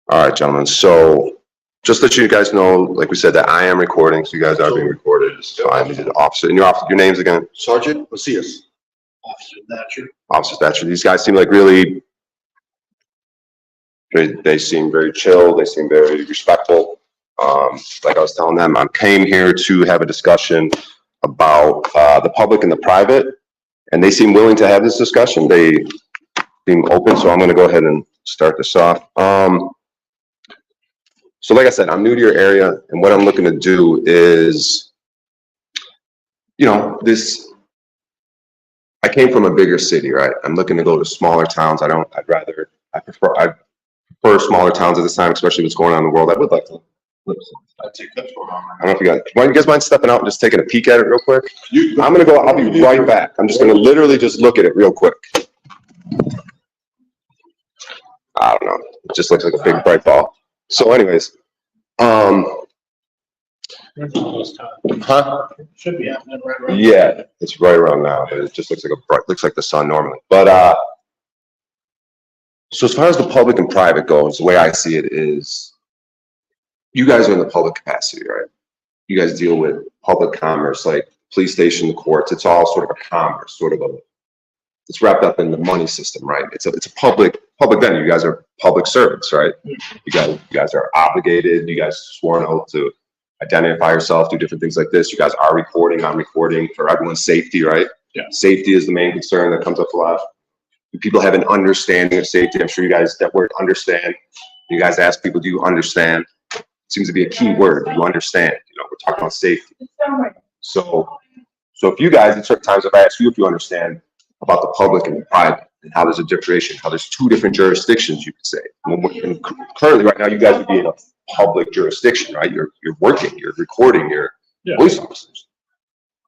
All right, gentlemen. So just let you guys know, like we said, that I am recording, so you guys are being recorded. It's fine. Officer, and your names again? Sergeant Macias. Officer Thatcher. Officer Thatcher. These guys seem like really, they seem very chill. They seem very respectful. Like I was telling them, I came here to have a discussion about the public and the private, and they seem willing to have this discussion. They seem open, so I'm going to go ahead and start this off. So like I said, I'm new to your area, and what I'm looking to do is, I came from a bigger city, right? I'm looking to go to smaller towns. I prefer smaller towns at this time, especially what's going on in the world. I would like to live somewhere. I don't know if you guys mind stepping out and just taking a peek at it real quick? I'll be right back. I'm just gonna literally just look at it real quick. I don't know. It just looks like a big bright ball. So anyways, Should be happening right around. yeah, it's right around now, but it just looks like the sun normally. But so as far as the public and private goes, the way I see it is, you guys are in the public capacity, right? You guys deal with public commerce, like police station, the courts. It's all sort of a commerce, it's wrapped up in the money system, right? It's a public venue. You guys are public servants, right? You guys are obligated. You guys swore an oath to identify yourself, do different things like this. You guys are recording. I'm recording for everyone's safety, right? Yeah. Safety is the main concern that comes up a lot. People have an understanding of safety. I'm sure you guys, that word understand. You guys ask people, do you understand? It seems to be a key word. You understand. We're talking about safety. So if you guys, at certain times, if I ask you if you understand about the public and the private, and how there's a differentiation, how there's two different jurisdictions, you could say. And currently, right now, you guys would be in a public jurisdiction, right? You're working, you're recording, you're police officers,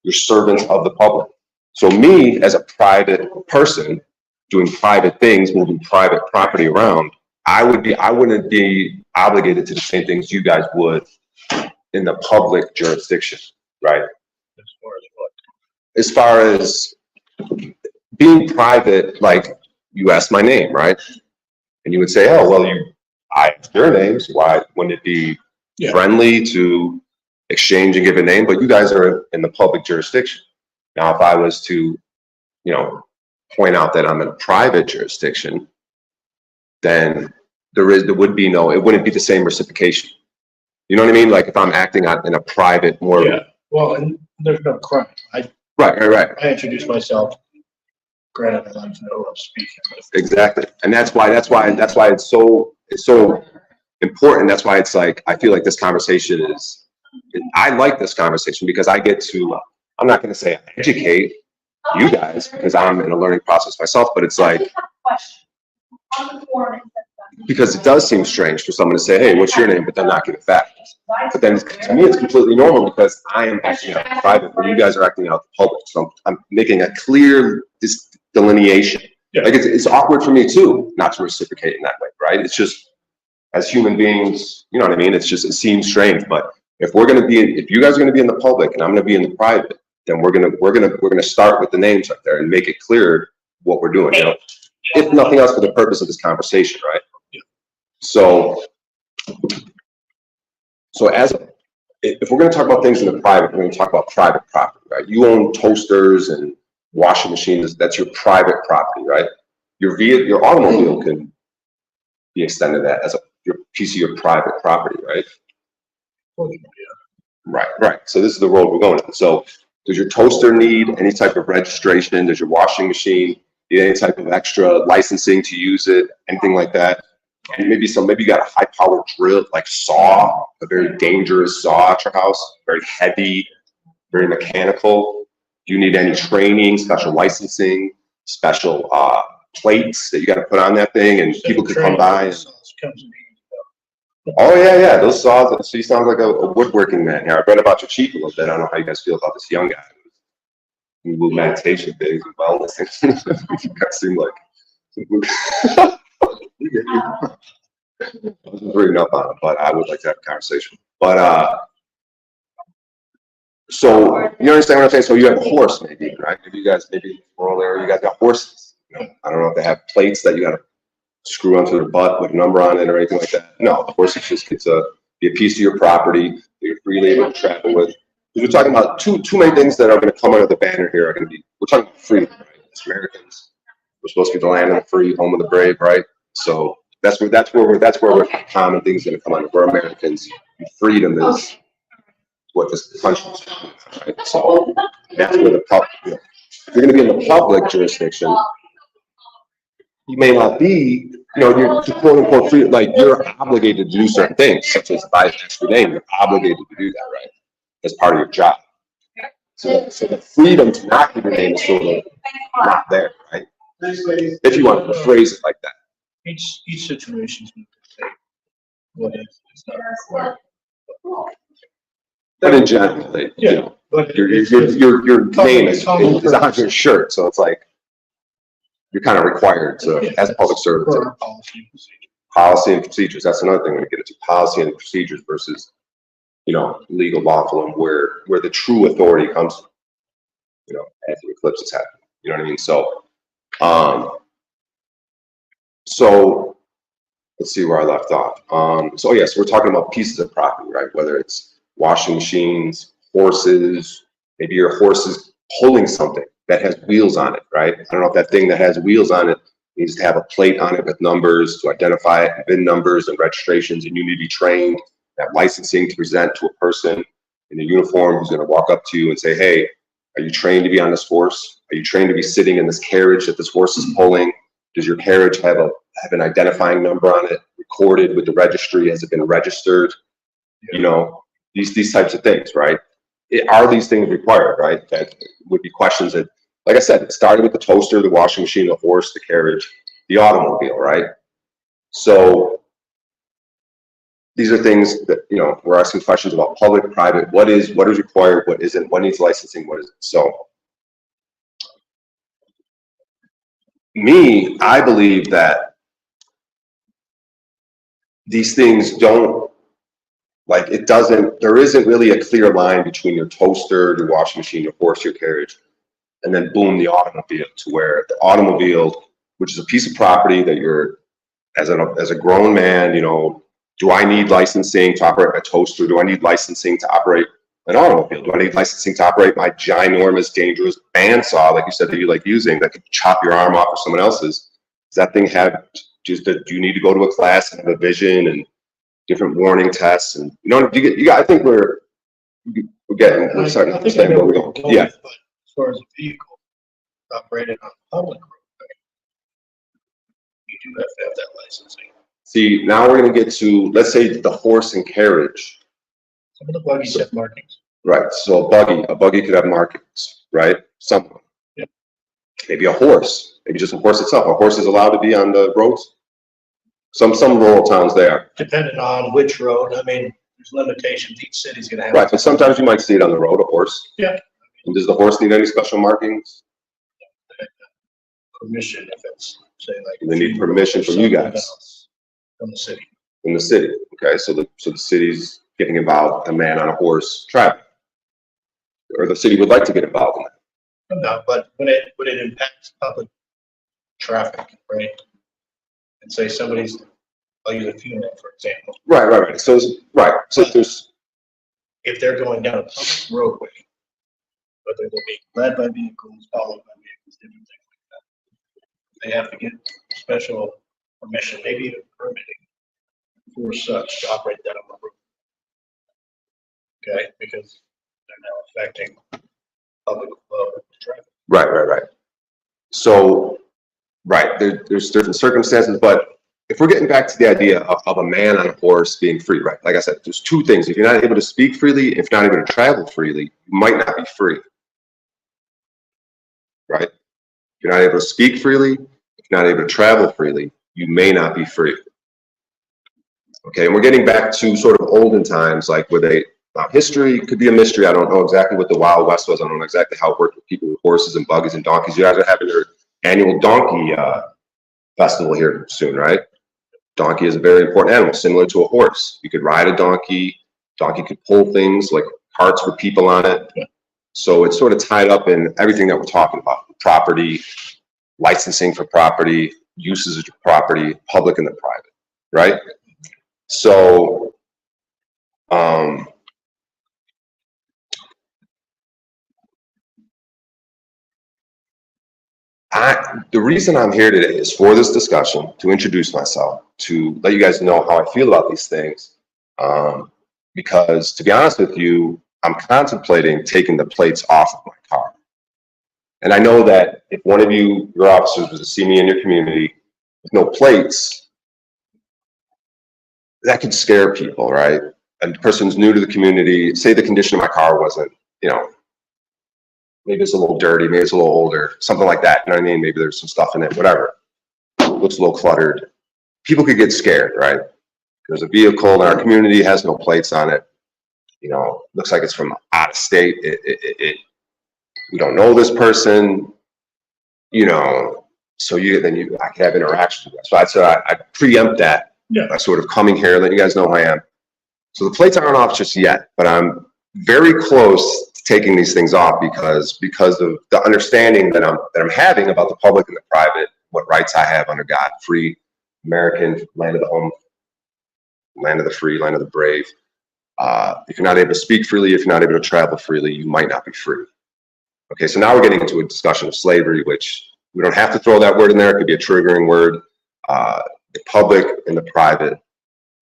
you're servants of the public. So me, as a private person, doing private things, moving private property around, I wouldn't be obligated to the same things you guys would in the public jurisdiction, right? As far as being private, like you asked my name, right? And you would say, oh, well, I asked your names. Why wouldn't it be friendly to exchange and give a name? But you guys are in the public jurisdiction. Now, if I was to, point out that I'm in a private jurisdiction, then it wouldn't be the same reciprocation. You know what I mean? Like if I'm acting in a private, more. Yeah. Well, and there's no crime. Right. I introduced myself. Granted, I'd like to know who I'm speaking with. Exactly, and that's why it's so important. That's why it's like, I feel like this conversation I like this conversation because I get to, I'm not going to say educate you guys because I'm in a learning process myself, but it's like, because it does seem strange for someone to say, hey, what's your name? But then not give it back. But then to me, it's completely normal because I am acting out private, but you guys are acting out the public. So I'm making a clear delineation. Yeah. Like it's awkward for me too, not to reciprocate in that way, right? It's just, as human beings, you know what I mean? It seems strange, but if you guys are gonna be in the public and I'm gonna be in the private, then we're gonna start with the names right there and make it clear what we're doing, if nothing else for the purpose of this conversation, right? Yeah. So if we're going to talk about things in the private, we're going to talk about private property, right? You own toasters and washing machines. That's your private property, right? Your automobile can be extended that as your piece of your private property, right? Right. So this is the road we're going in. So does your toaster need any type of registration? Does your washing machine need any type of extra licensing to use it? Anything like that? And maybe you got a high-powered drill, like saw, a very dangerous saw at your house, very heavy, very mechanical. Do you need any training, special licensing, special plates that you got to put on that thing, and people could come by? Oh yeah, those saws. She sounds like a woodworking man here. I read about your chief a little bit. I don't know how you guys feel about this young guy. We do meditation things and wellness things. You guys seem like. I wasn't reading up on it, but I would like to have a conversation. But so you understand what I'm saying? So you have a horse, maybe, right? Maybe rural area, you guys got horses. I don't know if they have plates that you got to screw onto their butt with a number on it or anything like that. No, the horse just gets to be a piece of your property that you're freely able to travel with. We're talking about two main things that are going to come under the banner here are going to be, we're talking about freedom, right? As Americans, we're supposed to be the land of the free, home of the brave, right? So that's where common things are going to come under. We're Americans. Freedom is what this country is, right? So that's where the public, if you're going to be in the public jurisdiction, you may not be, you're quote unquote free, like you're obligated to do certain things, such as buy an extra name. You're obligated to do that, right? As part of your job. So the freedom to not give your name is sort of not there, right? If you want to phrase it like that. Each situation is going to say what is not required. But in general, But your name is on your shirt, so it's like you're kind of required to, as a public servant, policy and procedures. That's another thing when you get into policy and procedures versus, legal, lawful, and where the true authority comes from. After the eclipse has happened. You know what I mean? So let's see where I left off. So we're talking about pieces of property, right? Whether it's washing machines, horses, maybe your horse is pulling something that has wheels on it, right? I don't know if that thing that has wheels on it needs to have a plate on it with numbers to identify it, VIN numbers and registrations, and you need to be trained, that licensing to present to a person in a uniform who's going to walk up to you and say, hey, are you trained to be on this horse? Are you trained to be sitting in this carriage that this horse is pulling? Does your carriage have an identifying number on it, recorded with the registry? Has it been registered? These types of things, right? Are these things required, right? That would be questions that, like I said, it started with the toaster, the washing machine, the horse, the carriage, the automobile, right? So these are things that, we're asking questions about public, private, what is required, what isn't, what needs licensing, what isn't. So I believe that these things there isn't really a clear line between your toaster, your washing machine, your horse, your carriage, and then boom, the automobile, to where the automobile, which is a piece of property that you're, as a grown man, do I need licensing to operate my toaster? Do I need licensing to operate an automobile? Do I need licensing to operate my ginormous, dangerous bandsaw, like you said, that you like using, that could chop your arm off or someone else's? Does that thing do you need to go to a class and have a vision and different warning tests? And I think we're starting to understand where we're going. Yeah. But as far as a vehicle operated on public road, you do have to have that licensing. See, now we're going to get to, let's say, the horse and carriage. Some of the buggies have markings. Right. So a buggy could have markings, right? Some. Yep. Maybe a horse. Maybe just a horse itself. A horse is allowed to be on the roads. Some rural towns they are. Depending on which road. I mean, there's limitations. Each city's going to have. Right. But sometimes you might see it on the road, a horse. Yeah. And does the horse need any special markings? Permission, if it's, say, like. They need permission from you guys. From the city. In the city. Okay. So the city's getting involved, a man on a horse traveling. Or the city would like to get involved in that. No, but when it impacts public traffic, right? And say I'll use a funeral, for example. Right. So there's. If they're going down a public roadway, but they're going to be led by vehicles, followed by vehicles, different things like that, they have to get special permission, maybe even permitting for such to operate that on the road. Okay, because they're now affecting public flow of traffic. Right. So, there's different circumstances, but if we're getting back to the idea of a man on a horse being free, right? Like I said, there's two things. If you're not able to speak freely, if you're not able to travel freely, you might not be free, right? If you're not able to speak freely, if you're not able to travel freely, you may not be free. Okay, and we're getting back to sort of olden times, like where history could be a mystery. I don't know exactly what the Wild West was. I don't know exactly how it worked with people with horses and buggies and donkeys. You guys are having your annual donkey festival here soon, right? Donkey is a very important animal, similar to a horse. You could ride a donkey. Donkey could pull things like carts with people on it. Yeah. So it's sort of tied up in everything that we're talking about: property, licensing for property, uses of property, public and the private, right? So, the reason I'm here today is for this discussion, to introduce myself, to let you guys know how I feel about these things. Because to be honest with you, I'm contemplating taking the plates off of my car. And I know that if one of you, your officers, was to see me in your community with no plates, that could scare people, right? And the person's new to the community, say the condition of my car wasn't, you know, maybe it's a little dirty, maybe it's a little older, something like that, you know what I mean? Maybe there's some stuff in it, whatever. Looks a little cluttered. People could get scared, right? There's a vehicle in our community, has no plates on it. You know, looks like it's from out of state. We don't know this person, you know, so I could have interactions with that. So I preempt that by sort of coming here, letting you guys know who I am. So the plates aren't off just yet, but I'm very close to taking these things off because of the understanding that I'm having about the public and the private, what rights I have under God, free American, land of the home, land of the free, land of the brave. If you're not able to speak freely, if you're not able to travel freely, you might not be free. Okay, so now we're getting into a discussion of slavery, which we don't have to throw that word in there. It could be a triggering word. The public and the private.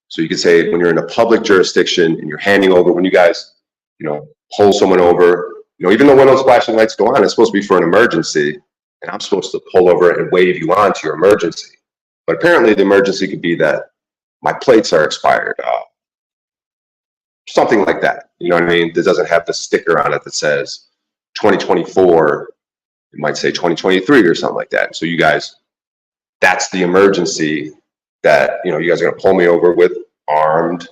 So you could say when you're in a public jurisdiction and you're handing over, when you guys, you know, pull someone over, you know, even though when those flashing lights go on, it's supposed to be for an emergency, and I'm supposed to pull over and wave you on to your emergency. But apparently the emergency could be that my plates are expired. Something like that, you know what I mean? That doesn't have the sticker on it that says 2024, it might say 2023 or something like that. So you guys, that's the emergency that, you know, you guys are gonna pull me over with, armed,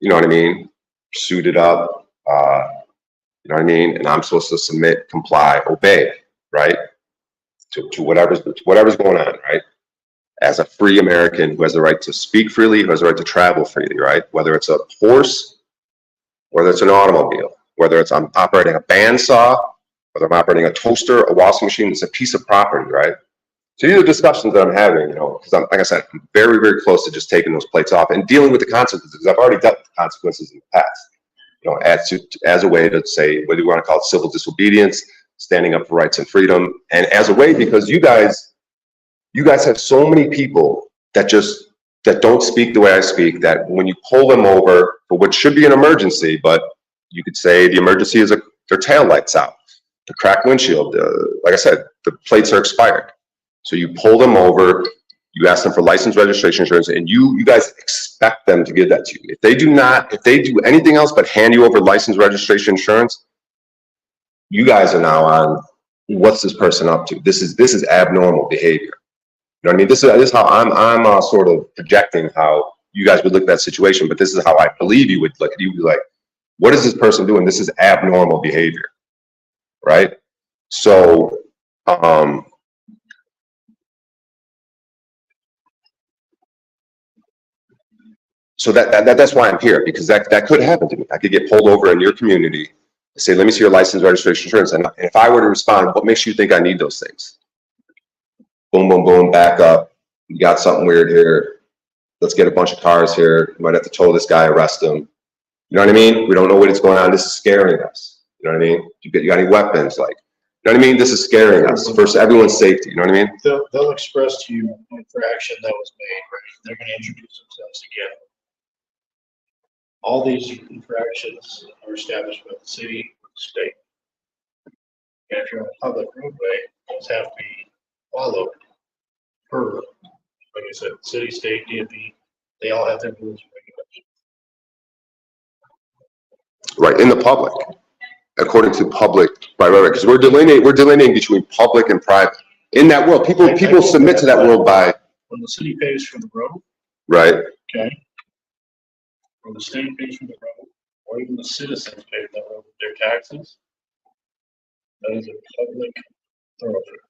you know what I mean? Suited up, you know what I mean? And I'm supposed to submit, comply, obey, right? To whatever's going on, right? As a free American who has the right to speak freely, who has the right to travel freely, right? Whether it's a horse, whether it's an automobile, whether it's I'm operating a bandsaw, whether I'm operating a toaster, a washing machine, it's a piece of property, right? So these are discussions that I'm having, you know, because like I said, I'm very, very close to just taking those plates off and dealing with the consequences, because I've already dealt with the consequences in the past, you know, as a way to say, whether you want to call it civil disobedience, standing up for rights and freedom, and as a way, because you guys have so many people that don't speak the way I speak, that when you pull them over for what should be an emergency, but you could say the emergency is their tail lights out, the cracked windshield, like I said, the plates are expired. So you pull them over, you ask them for license, registration, insurance, and you guys expect them to give that to you. If they do anything else but hand you over license, registration, insurance, you guys are now on, what's this person up to? This is abnormal behavior. You know what I mean? This is how I'm sort of projecting how you guys would look at that situation, but this is how I believe you would look. You'd be like, what is this person doing? This is abnormal behavior, right? So, that's why I'm here, because that could happen to me. I could get pulled over in your community, say, let me see your license, registration, insurance, and if I were to respond, what makes you think I need those things? Boom, boom, boom, back up. You got something weird here. Let's get a bunch of cars here. You might have to tow this guy, arrest him. You know what I mean? We don't know what's going on. This is scaring us. You know what I mean? You got any weapons? Like, you know what I mean? This is scaring us. For everyone's safety. You know what I mean? They'll express to you an infraction that was made, right? They're going to introduce themselves again. All these infractions are established by the city or the state. And if you're on a public roadway, those have to be followed per, like I said, city, state, DMV, they all have their rules and regulations. Right, in the public, according to public, right, because we're delineating between public and private. In that world, people submit to that world by. When the city pays for the road. Right. Okay. Or the state pays for the road, or even the citizens pay for the road with their taxes. That is a public thoroughfare.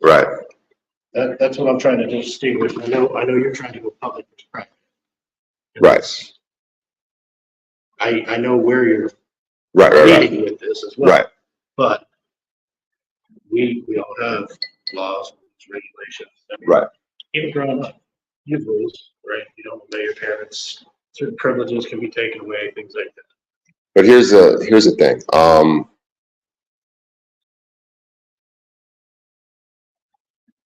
Right. That's what I'm trying to distinguish. I know you're trying to go public versus private. Right. I know where you're right leading with this as well. Right. But we all have laws, regulations. Right. Even growing up, you have rules, right? You don't obey your parents. Certain privileges can be taken away, things like that. But here's the thing.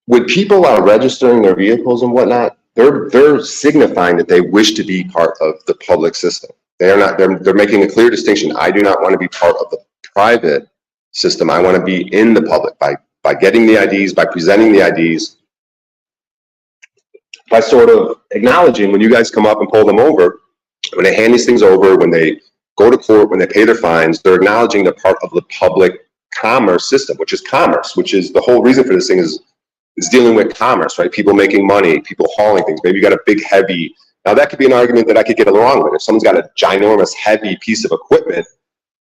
When people are registering their vehicles and whatnot, they're signifying that they wish to be part of the public system. They are not. They're making a clear distinction. I do not want to be part of the private system. I want to be in the public by getting the IDs, by presenting the IDs, by sort of acknowledging when you guys come up and pull them over, when they hand these things over, when they go to court, when they pay their fines, they're acknowledging they're part of the public commerce system, which is commerce, which is the whole reason for this thing is dealing with commerce, right? People making money, people hauling things. Maybe you got a big, heavy, now that could be an argument that I could get along with. If someone's got a ginormous, heavy piece of equipment,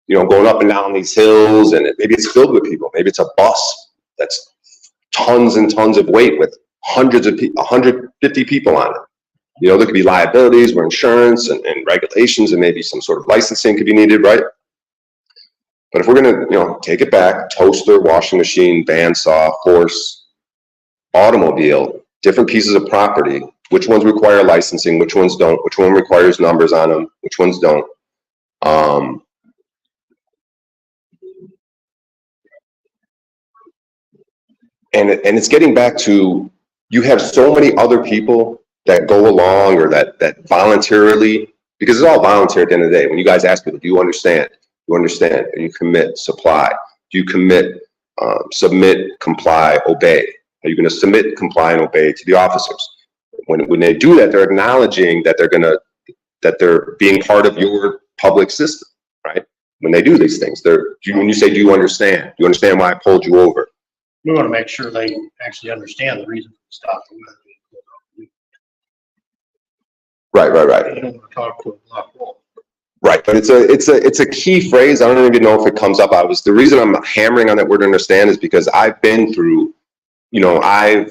you know, going up and down these hills, and maybe it's filled with people. Maybe it's a bus that's tons and tons of weight with hundreds of people, 150 people on it. You know, there could be liabilities or insurance and regulations, and maybe some sort of licensing could be needed, right? But if we're gonna, you know, take it back, toaster, washing machine, bandsaw, horse, automobile, different pieces of property, which ones require licensing, which ones don't, which one requires numbers on them, which ones don't. And it's getting back to, you have so many other people that go along or that voluntarily, because it's all voluntary at the end of the day. When you guys ask people, do you understand? You understand? And you commit, supply. Do you commit, submit, comply, obey? Are you going to submit, comply, and obey to the officers? When they do that, they're acknowledging that they're being part of your public system, right? When they do these things, when you say, do you understand? Do you understand why I pulled you over? We want to make sure they actually understand the reason for the stop. Right. They don't want to talk to a block wall. Right, but it's a key phrase. I don't even know if it comes up. The reason I'm hammering on that word understand is because I've been through, you know, I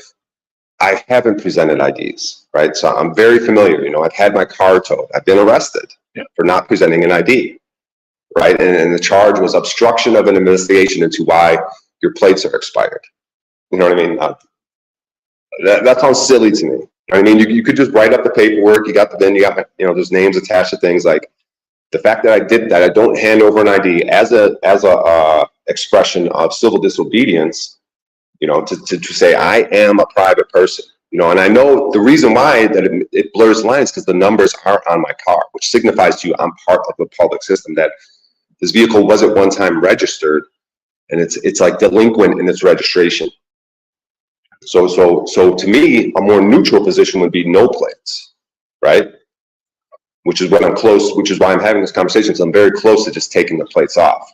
haven't presented IDs, right? So I'm very familiar. You know, I've had my car towed. I've been arrested for not presenting an ID, right? And the charge was obstruction of an investigation into why your plates are expired. You know what I mean? That sounds silly to me. I mean, you could just write up the paperwork. You got the VIN. You got, you know, there's names attached to things. Like the fact that I did that, I don't hand over an ID as a expression of civil disobedience. You know, to say I am a private person. You know, and I know the reason why that it blurs lines because the numbers are on my car, which signifies to you I'm part of the public system. That this vehicle was at one time registered, and it's like delinquent in its registration. So to me, a more neutral position would be no plates, right? Which is what I'm close, which is why I'm having this conversation, because I'm very close to just taking the plates off.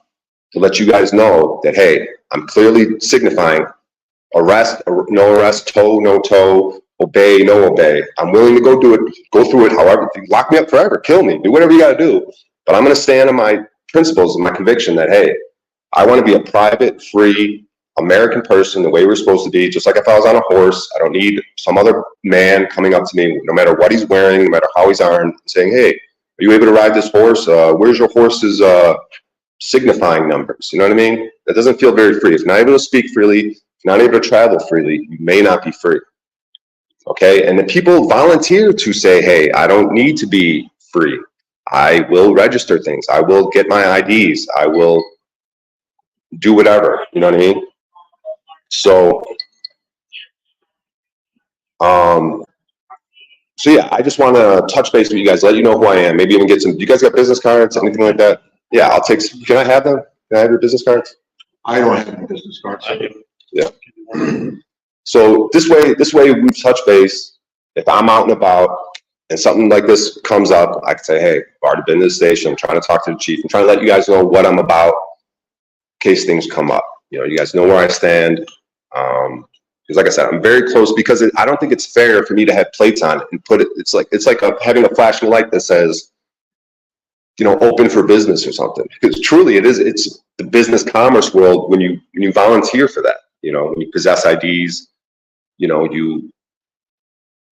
To let you guys know that, hey, I'm clearly signifying arrest, no arrest, tow, no tow, obey, no obey. I'm willing to go through it however, lock me up forever, kill me, do whatever you gotta do. But I'm gonna stand on my principles and my conviction that, hey, I wanna be a private, free, American person the way we're supposed to be, just like if I was on a horse. I don't need some other man coming up to me, no matter what he's wearing, no matter how he's armed, saying, hey, are you able to ride this horse? Where's your horse's signifying numbers? You know what I mean? That doesn't feel very free. If you're not able to speak freely, if you're not able to travel freely, you may not be free. Okay, and the people volunteer to say, hey, I don't need to be free. I will register things. I will get my IDs. I will do whatever, you know what I mean? So yeah, I just want to touch base with you guys, let you know who I am. Maybe even get some. You guys got business cards, anything like that? Yeah, I'll take. Can I have them? Can I have your business cards? I don't have any business cards. I do. Yeah. So this way we've touched base. If I'm out and about and something like this comes up, I can say, hey, I've already been to the station. I'm trying to talk to the chief. I'm trying to let you guys know what I'm about in case things come up. You know, you guys know where I stand. Because like I said, I'm very close, because I don't think it's fair for me to have plates on it and put it, it's like having a flashing light that says, you know, open for business or something. Because truly it's the business commerce world when you volunteer for that, you know, when you possess IDs, you know,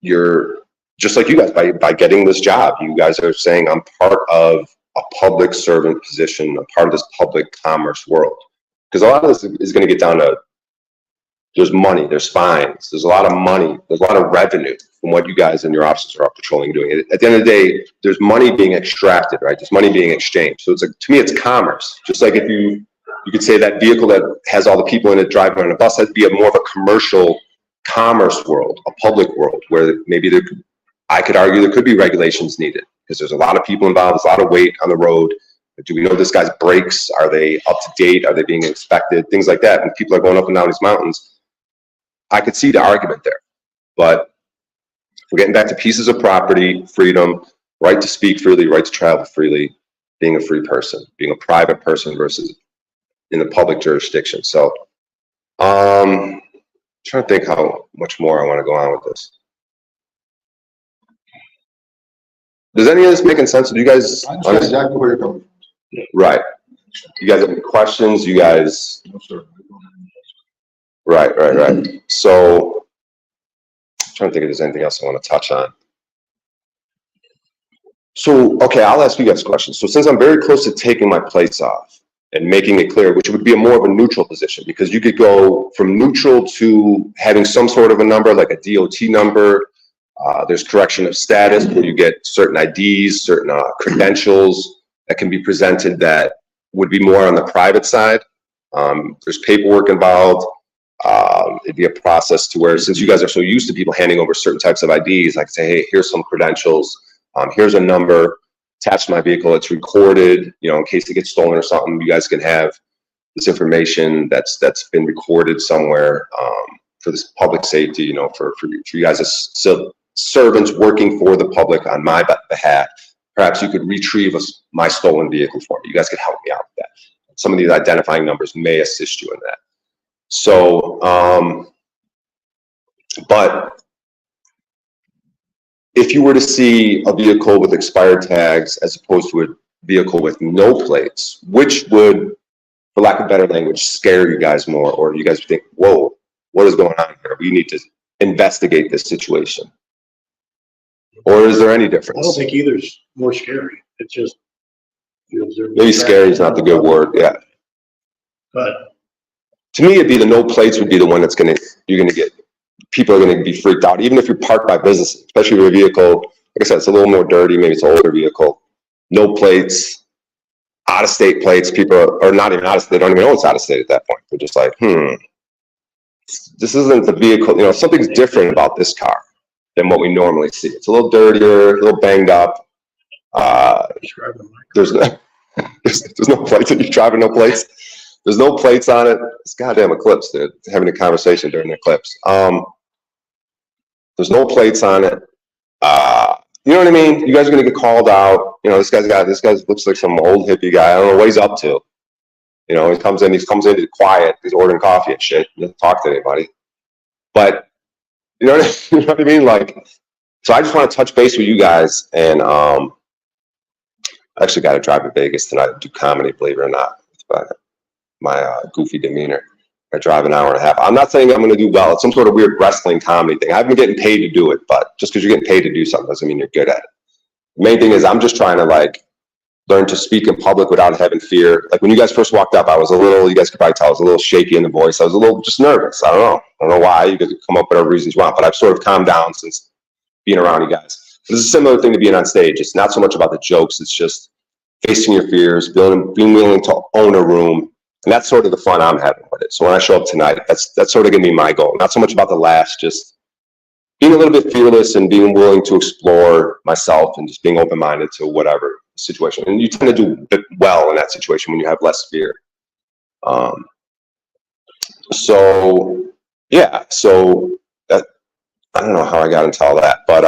you're just like you guys, by getting this job, you guys are saying I'm part of a public servant position, a part of this public commerce world. Because a lot of this is going to get down to there's money, there's fines, there's a lot of money, there's a lot of revenue from what you guys and your officers are out patrolling doing. At the end of the day, there's money being extracted, right? There's money being exchanged. So it's like, to me, it's commerce. Just like if you could say that vehicle that has all the people in it driving on a bus has to be more of a commercial commerce world, a public world, where maybe I could argue there could be regulations needed because there's a lot of people involved, there's a lot of weight on the road. Do we know this guy's brakes? Are they up to date? Are they being inspected? Things like that. And people are going up and down these mountains. I could see the argument there, but we're getting back to pieces of property, freedom, right to speak freely, right to travel freely, being a free person, being a private person versus in the public jurisdiction. So, trying to think how much more I want to go on with this. Does any of this making sense? Do you guys I understand exactly where you're coming from. Right. You guys have any questions? You guys? No, sir. Right. So, I'm trying to think if there's anything else I want to touch on. So, okay, I'll ask you guys questions. So, since I'm very close to taking my plates off and making it clear, which would be more of a neutral position, because you could go from neutral to having some sort of a number, like a DOT number. There's correction of status where you get certain IDs, certain credentials that can be presented that would be more on the private side. There's paperwork involved. It'd be a process to where, since you guys are so used to people handing over certain types of IDs, I can say, hey, here's some credentials. Here's a number attached to my vehicle. It's recorded, in case it gets stolen or something. You guys can have this information that's been recorded somewhere for this public safety. For you guys as servants working for the public on my behalf. Perhaps you could retrieve my stolen vehicle for me. You guys could help me out with that. Some of these identifying numbers may assist you in that. So, but if you were to see a vehicle with expired tags as opposed to a vehicle with no plates, which would, for lack of better language, scare you guys more, or you guys would think, whoa, what is going on here? We need to investigate this situation. Or is there any difference? I don't think either's more scary. It's just. Maybe scary is not the good word, yeah. But. To me, it'd be the no plates would be the one that's you're gonna get, people are gonna be freaked out, even if you're parked by business, especially with a vehicle, like I said, it's a little more dirty, maybe it's an older vehicle, no plates, out-of-state plates, people are not even out of state, they don't even know it's out of state at that point. They're just like, this isn't the vehicle, something's different about this car than what we normally see. It's a little dirtier, a little banged up. There's no plates, are you driving no plates? There's no plates on it. It's goddamn Eclipse, dude. Having a conversation during the Eclipse. There's no plates on it. You know what I mean? You guys are gonna get called out. This guy looks like some old hippie guy. I don't know what he's up to. He comes in, he's quiet. He's ordering coffee and shit. He doesn't talk to anybody. But you know what I mean? Like, so I just want to touch base with you guys, and I actually got to drive to Vegas tonight to do comedy, believe it or not. But my goofy demeanor. I drive an hour and a half. I'm not saying I'm going to do well. It's some sort of weird wrestling comedy thing. I've been getting paid to do it, but just because you're getting paid to do something doesn't mean you're good at it. The main thing is I'm just trying to learn to speak in public without having fear. Like when you guys first walked up, I was you guys could probably tell I was a little shaky in the voice. I was a little just nervous. I don't know why. You could come up with whatever reasons you want, but I've sort of calmed down since being around you guys. This is a similar thing to being on stage. It's not so much about the jokes. It's just facing your fears, being willing to own a room. And that's sort of the fun I'm having with it. So when I show up tonight, that's sort of gonna be my goal. Not so much about the laughs, just being a little bit fearless and being willing to explore myself and just being open-minded to whatever situation. And you tend to do well in that situation when you have less fear. So that, I don't know how I got into all that, but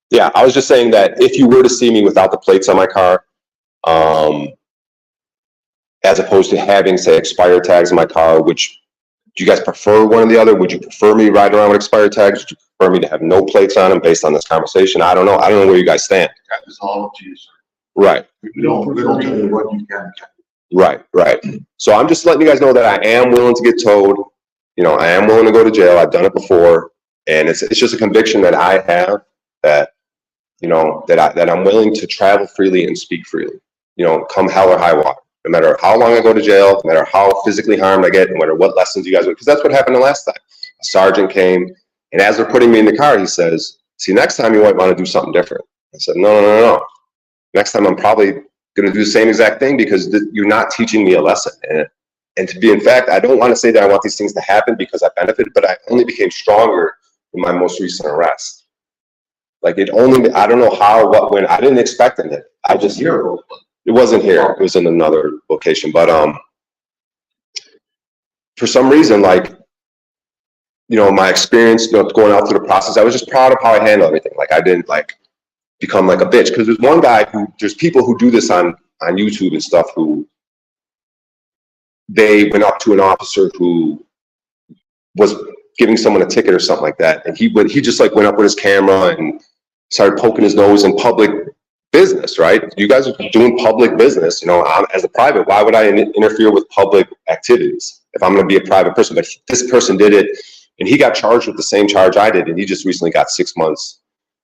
yeah, I was just saying that if you were to see me without the plates on my car, as opposed to having, say, expired tags in my car, which, do you guys prefer one or the other? Would you prefer me riding around with expired tags? Would you prefer me to have no plates on them based on this conversation? I don't know. I don't know where you guys stand. It's all up to you, sir. Right. We don't tell you what you can. Right. So I'm just letting you guys know that I am willing to get towed. I am willing to go to jail. I've done it before. And it's just a conviction that I have that, that I'm willing to travel freely and speak freely, come hell or high water. No matter how long I go to jail, no matter how physically harmed I get, no matter what lessons you guys would, because that's what happened the last time. A sergeant came, and as they're putting me in the car, he says, see, next time you might want to do something different. I said, no. Next time I'm probably going to do the same exact thing because you're not teaching me a lesson. And to be, in fact, I don't want to say that I want these things to happen because I benefited, but I only became stronger in my most recent arrest. Like I don't know how, what, when, I didn't expect it. I just, it wasn't here. It was in another location. But for some reason, like, you know, my experience, you know, going out through the process, I was just proud of how I handled everything. Like I didn't like become like a bitch. Because there's one guy there's people who do this on YouTube and stuff who they went up to an officer who was giving someone a ticket or something like that. And he just like went up with his camera and started poking his nose in public business, right? You guys are doing public business, you know, as a private, why would I interfere with public activities if I'm going to be a private person? But this person did it, and he got charged with the same charge I did, and he just recently got 6 months.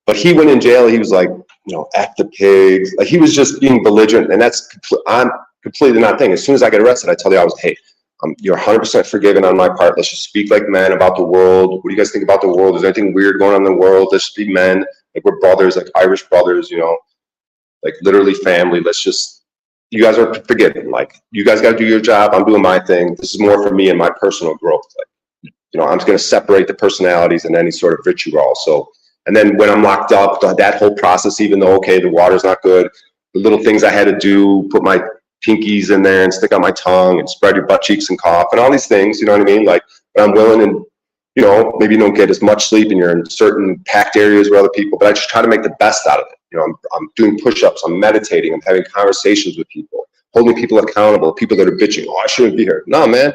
But he went in jail, he was like, you know, F the pigs. Like he was just being belligerent, and I'm completely not thinking. As soon as I get arrested, I tell the officer, hey, you're 100% forgiven on my part. Let's just speak like men about the world. What do you guys think about the world? Is there anything weird going on in the world? Let's be men. Like we're brothers, like Irish brothers, you know, like literally family. Let's just, you guys are forgiven. Like you guys got to do your job. I'm doing my thing. This is more for me and my personal growth. Like, you know, I'm just going to separate the personalities and any sort of vitriol. So, and then when I'm locked up, that whole process, even though, okay, the water's not good, the little things I had to do, put my pinkies in there and stick out my tongue and spread your butt cheeks and cough and all these things, you know what I mean? Like, but I'm willing, and, you know, maybe you don't get as much sleep and you're in certain packed areas with other people, but I just try to make the best out of it. You know, I'm doing push-ups, I'm meditating, I'm having conversations with people, holding people accountable, people that are bitching, oh, I shouldn't be here. No, man.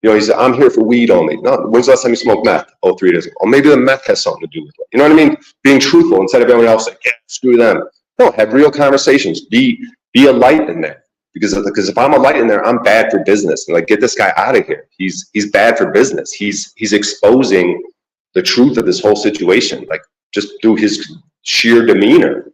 You know, he said, I'm here for weed only. No, when's the last time you smoked meth? Oh, 3 days ago. Or maybe the meth has something to do with it. You know what I mean? Being truthful instead of everyone else like, yeah, screw them. No, have real conversations. Be a light in there. Because if I'm a light in there, I'm bad for business. And like, get this guy out of here. He's bad for business. He's exposing the truth of this whole situation. Like just through his sheer demeanor,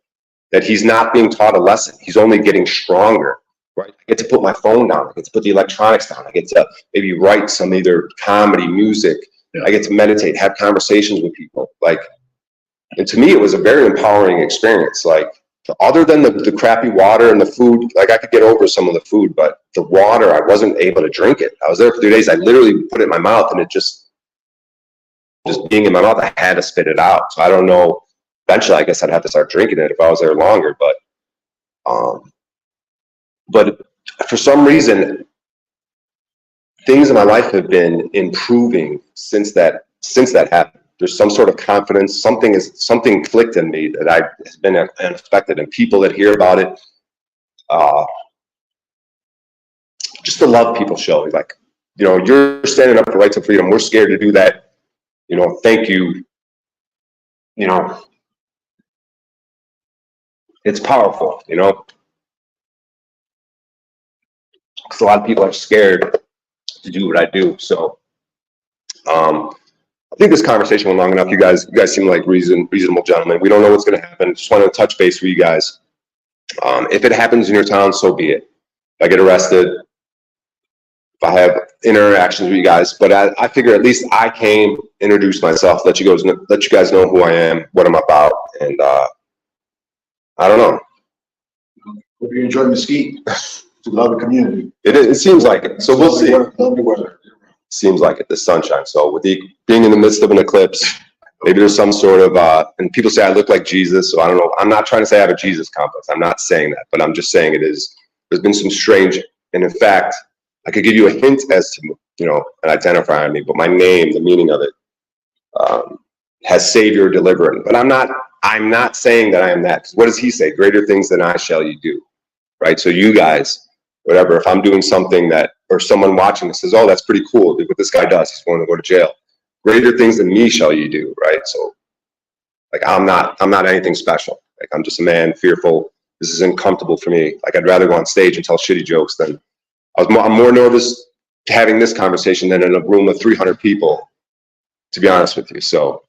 that he's not being taught a lesson. He's only getting stronger. Right? I get to put my phone down. I get to put the electronics down. I get to maybe write some either comedy, music. Yeah. I get to meditate, have conversations with people. Like, and to me, it was a very empowering experience. Like, other than the crappy water and the food, like I could get over some of the food, but the water, I wasn't able to drink it. I was there for 3 days. I literally put it in my mouth, and it just being in my mouth, I had to spit it out. So I don't know. Eventually, I guess I'd have to start drinking it if I was there longer. But for some reason, things in my life have been improving since that happened. There's some sort of confidence. Something clicked in me that has been unexpected, and people that hear about it, just the love people show. Like, you know, you're standing up for rights and freedom. We're scared to do that. You know, thank you. You know, it's powerful. You know. Because a lot of people are scared to do what I do. So I think this conversation went long enough. You guys seem like reasonable gentlemen. We don't know what's going to happen. Just wanted to touch base with you guys. If it happens in your town, so be it. If I get arrested, if I have interactions with you guys, but I figure at least I came, introduce myself, let you guys know who I am, what I'm about, and I don't know. Hope you enjoy Mesquite. To love the community. It seems like it. So we'll see. Lovely weather. Seems like it, the sunshine. So with being in the midst of an eclipse, maybe there's some sort of, and people say I look like Jesus, so I don't know. I'm not trying to say I have a Jesus complex. I'm not saying that, but I'm just saying there's been some strange, and in fact, I could give you a hint as to, you know, an identifier me, but my name, the meaning of it, has savior, deliverer. But I'm not saying that I am that. What does he say? Greater things than I shall you do, right? So you guys, whatever, if I'm doing something that, or someone watching this says, oh, that's pretty cool, what this guy does, he's going to go to jail. Greater things than me shall you do, right? So, like, I'm not anything special. Like, I'm just a man, fearful. This is uncomfortable for me. Like, I'd rather go on stage and tell shitty jokes than, I'm more nervous having this conversation than in a room of 300 people, to be honest with you. So.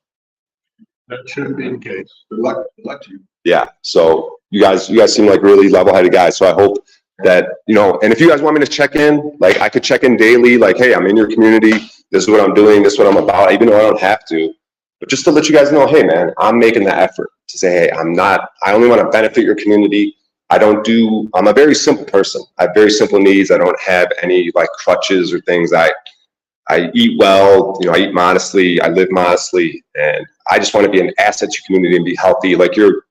That shouldn't be the case. Good luck to you. Yeah, so you guys seem like really level-headed guys, so I hope that, you know, and if you guys want me to check in, like I could check in daily, like, hey, I'm in your community. This is what I'm doing. This is what I'm about, even though I don't have to. But just to let you guys know, hey, man, I'm making the effort to say, hey, I only want to benefit your community. I'm a very simple person. I have very simple needs. I don't have any like crutches or things. I eat well, you know, I eat modestly, I live modestly, and I just want to be an asset to your community and be healthy. Like your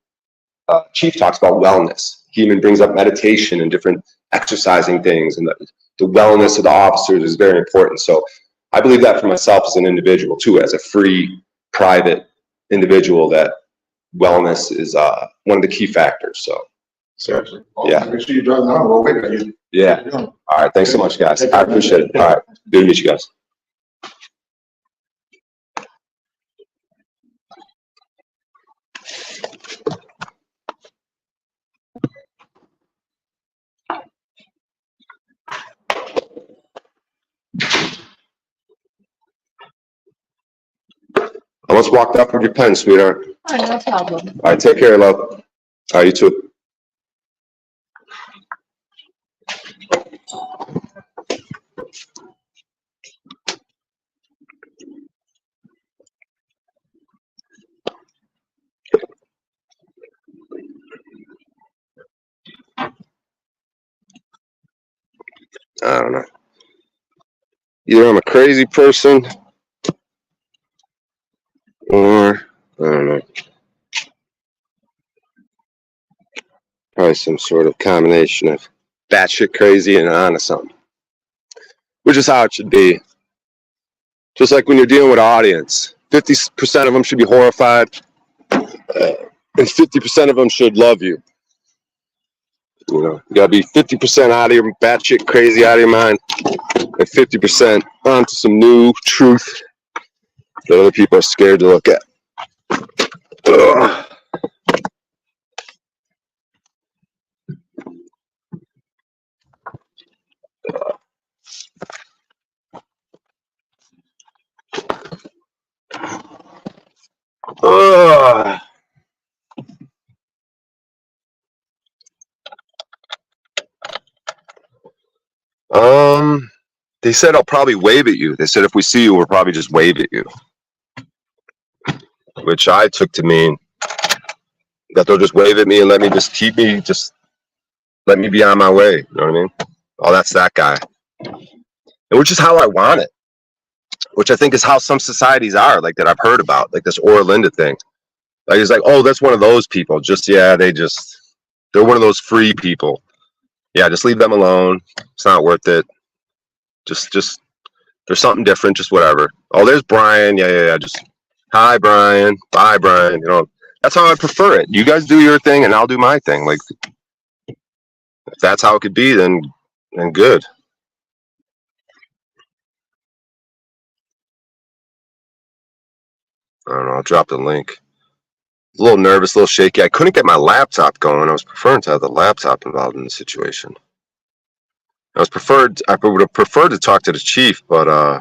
chief talks about wellness. He even brings up meditation and different exercising things, and the wellness of the officers is very important. So I believe that for myself as an individual too, as a free, private individual, that wellness is one of the key factors. So Seriously. Yeah. Make sure you drive down, we'll wait for you. yeah. All right. Thanks so much, guys. I appreciate it. All right. Good to meet you guys. I almost walked off with your pen, sweetheart. Oh, no problem. All right. Take care, love. All right. You too. I don't know. Either I'm a crazy person or I don't know. Probably some sort of combination of batshit crazy and onto something. Which is how it should be. Just like when you're dealing with an audience, 50% of them should be horrified, and 50% of them should love you. You know, you gotta be 50% out of your batshit crazy out of your mind, and 50% onto some new truth that other people are scared to look at. Ugh. Ugh. They said I'll probably wave at you. They said if we see you, we'll probably just wave at you, which I took to mean that they'll just wave at me and let me just let me be on my way. You know what I mean? Oh, that's that guy. And which is how I want it. Which I think is how some societies are, like that I've heard about, like this Orlinda thing. Like it's like, oh, that's one of those people. They're one of those free people. Yeah, just leave them alone. It's not worth it. Just there's something different. Just whatever. Oh, there's Brian. Yeah. Just hi, Brian. Bye, Brian. You know, that's how I prefer it. You guys do your thing, and I'll do my thing. Like if that's how it could be, then good. I don't know. I'll drop the link. A little nervous, a little shaky. I couldn't get my laptop going. I was preferring to have the laptop involved in the situation. I would have preferred to talk to the chief, but I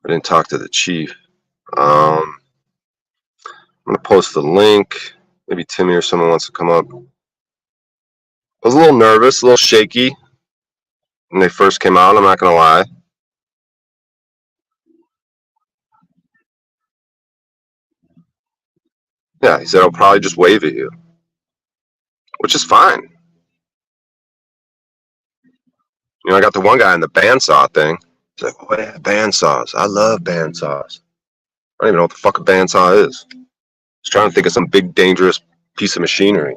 didn't talk to the chief. I'm gonna post the link. Maybe Timmy or someone wants to come up. I was a little nervous, a little shaky when they first came out. I'm not gonna lie. Yeah, he said I'll probably just wave at you, which is fine. You know, I got the one guy in the bandsaw thing. He's like, oh yeah, bandsaws. I love bandsaws. I don't even know what the fuck a bandsaw is. Just trying to think of some big dangerous piece of machinery.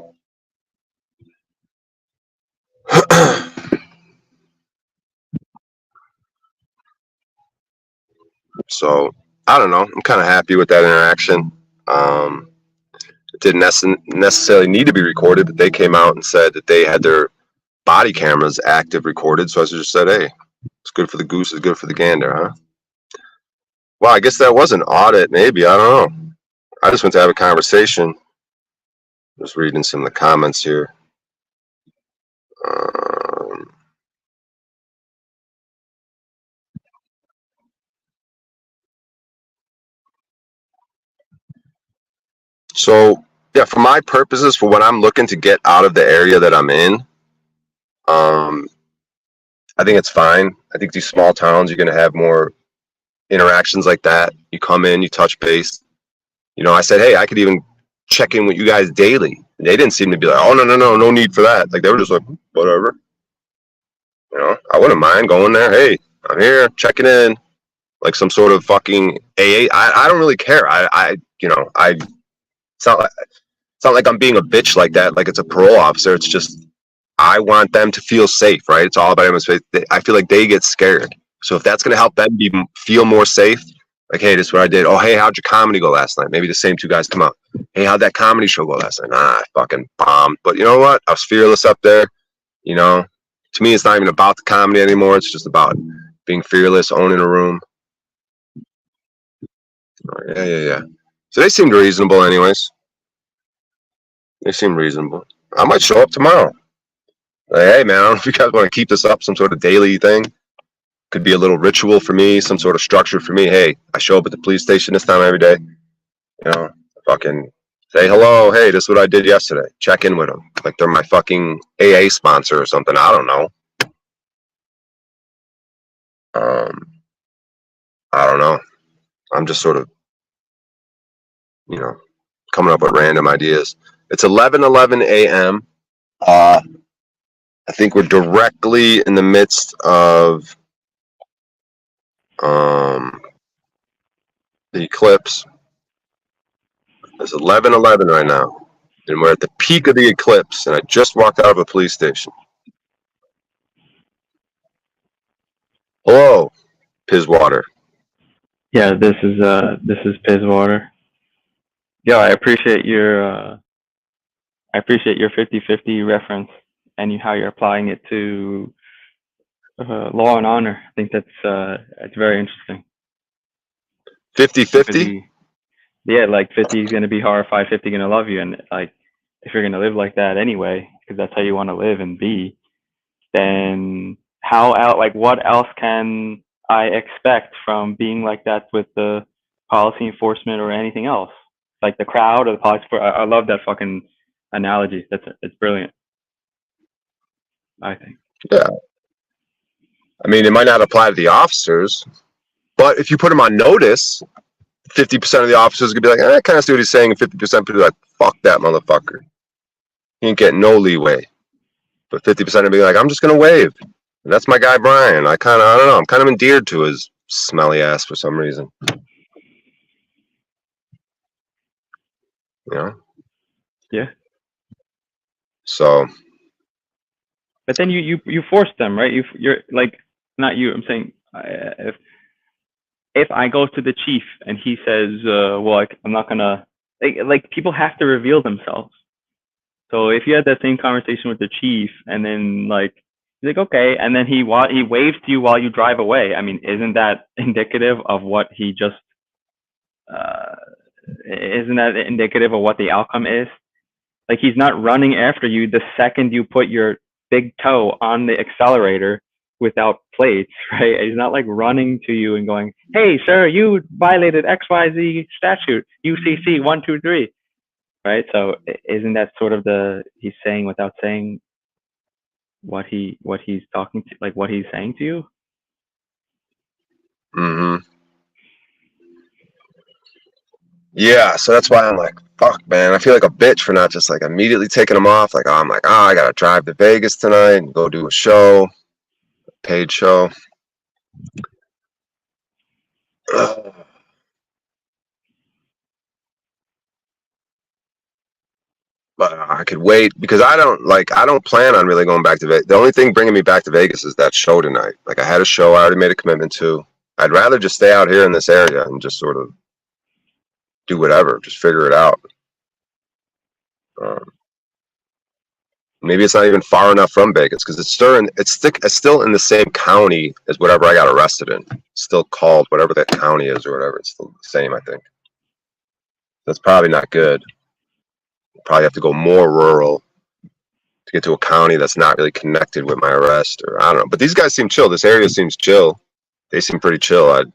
So I don't know. I'm kind of happy with that interaction. It didn't necessarily need to be recorded, but they came out and said that they had their body cameras active recorded. So I just said, hey, it's good for the goose, it's good for the gander, huh? Well, I guess that was an audit, maybe. I don't know. I just went to have a conversation. Just reading some of the comments here. So Yeah, for my purposes, for what I'm looking to get out of the area that I'm in, I think it's fine. I think these small towns, you're going to have more interactions like that. You come in, you touch base. You know, I said, hey, I could even check in with you guys daily. They didn't seem to be like, oh, no need for that. Like, they were just like, whatever. You know, I wouldn't mind going there. Hey, I'm here, checking in, like some sort of fucking AA. I don't really care. It's not like I'm being a bitch like that. Like it's a parole officer. It's just I want them to feel safe, right? It's all about everyone's faith. I feel like they get scared. So if that's gonna help them feel more safe, like, hey, this is what I did. Oh, hey, how'd your comedy go last night? Maybe the same two guys come out. Hey, how'd that comedy show go last night? Nah, I fucking bombed. But you know what? I was fearless up there. You know, to me, it's not even about the comedy anymore. It's just about being fearless, owning a room. Yeah. So they seemed reasonable, anyways. They seem reasonable. I might show up tomorrow. Like, hey, man, I don't know if you guys want to keep this up, some sort of daily thing. Could be a little ritual for me, some sort of structure for me. Hey, I show up at the police station this time every day. You know, fucking say hello. Hey, this is what I did yesterday. Check in with them. Like they're my fucking AA sponsor or something. I don't know. I don't know. I'm just sort of, you know, coming up with random ideas. It's 11:11 a.m. I think we're directly in the midst of the eclipse. It's 11:11 right now, and we're at the peak of the eclipse. And I just walked out of a police station. Hello, Pizwater. Yeah, this is Pizwater. Yo, I appreciate your 50-50 reference and how you're applying it to law and honor. I think that's very interesting. 50-50? Yeah, like 50 is gonna be horrified, 50 gonna love you, and like if you're gonna live like that anyway, because that's how you want to live and be, then what else can I expect from being like that with the policy enforcement or anything else? Like the crowd or the policy. I love that fucking analogy. It's brilliant. I think. Yeah. I mean, it might not apply to the officers, but if you put them on notice, 50% of the officers could be like, I kind of see what he's saying, and 50% people be like, fuck that motherfucker. He ain't getting no leeway. But 50% would be like, I'm just going to wave. And that's my guy, Brian. I don't know, I'm kind of endeared to his smelly ass for some reason. You know? Yeah. So. But then you force them, right? You're like, not you. I'm saying if I go to the chief and he says, well, I'm not gonna like people have to reveal themselves. So if you had that same conversation with the chief and then like he's like, okay, and then he waves to you while you drive away. I mean, isn't that indicative of what he just? Isn't that indicative of what the outcome is? Like he's not running after you the second you put your big toe on the accelerator without plates, right? He's not like running to you and going, hey, sir, you violated XYZ statute, UCC 123, right? So isn't that sort of he's saying without saying what he's talking to, like what he's saying to you? Mm-hmm. Yeah, so that's why I'm like, fuck, man. I feel like a bitch for not just like immediately taking them off. Like, I'm like, I gotta drive to Vegas tonight and go do a show, a paid show. But I could wait because I don't plan on really going back to Vegas. The only thing bringing me back to Vegas is that show tonight. Like, I had a show I already made a commitment to. I'd rather just stay out here in this area and just sort of do whatever, just figure it out. Maybe it's not even far enough from Vegas because it's still in the same county as whatever I got arrested in. It's still called whatever that county is or whatever. It's still the same, I think. That's probably not good. Probably have to go more rural to get to a county that's not really connected with my arrest, or I don't know. But these guys seem chill. This area seems chill. They seem pretty chill. They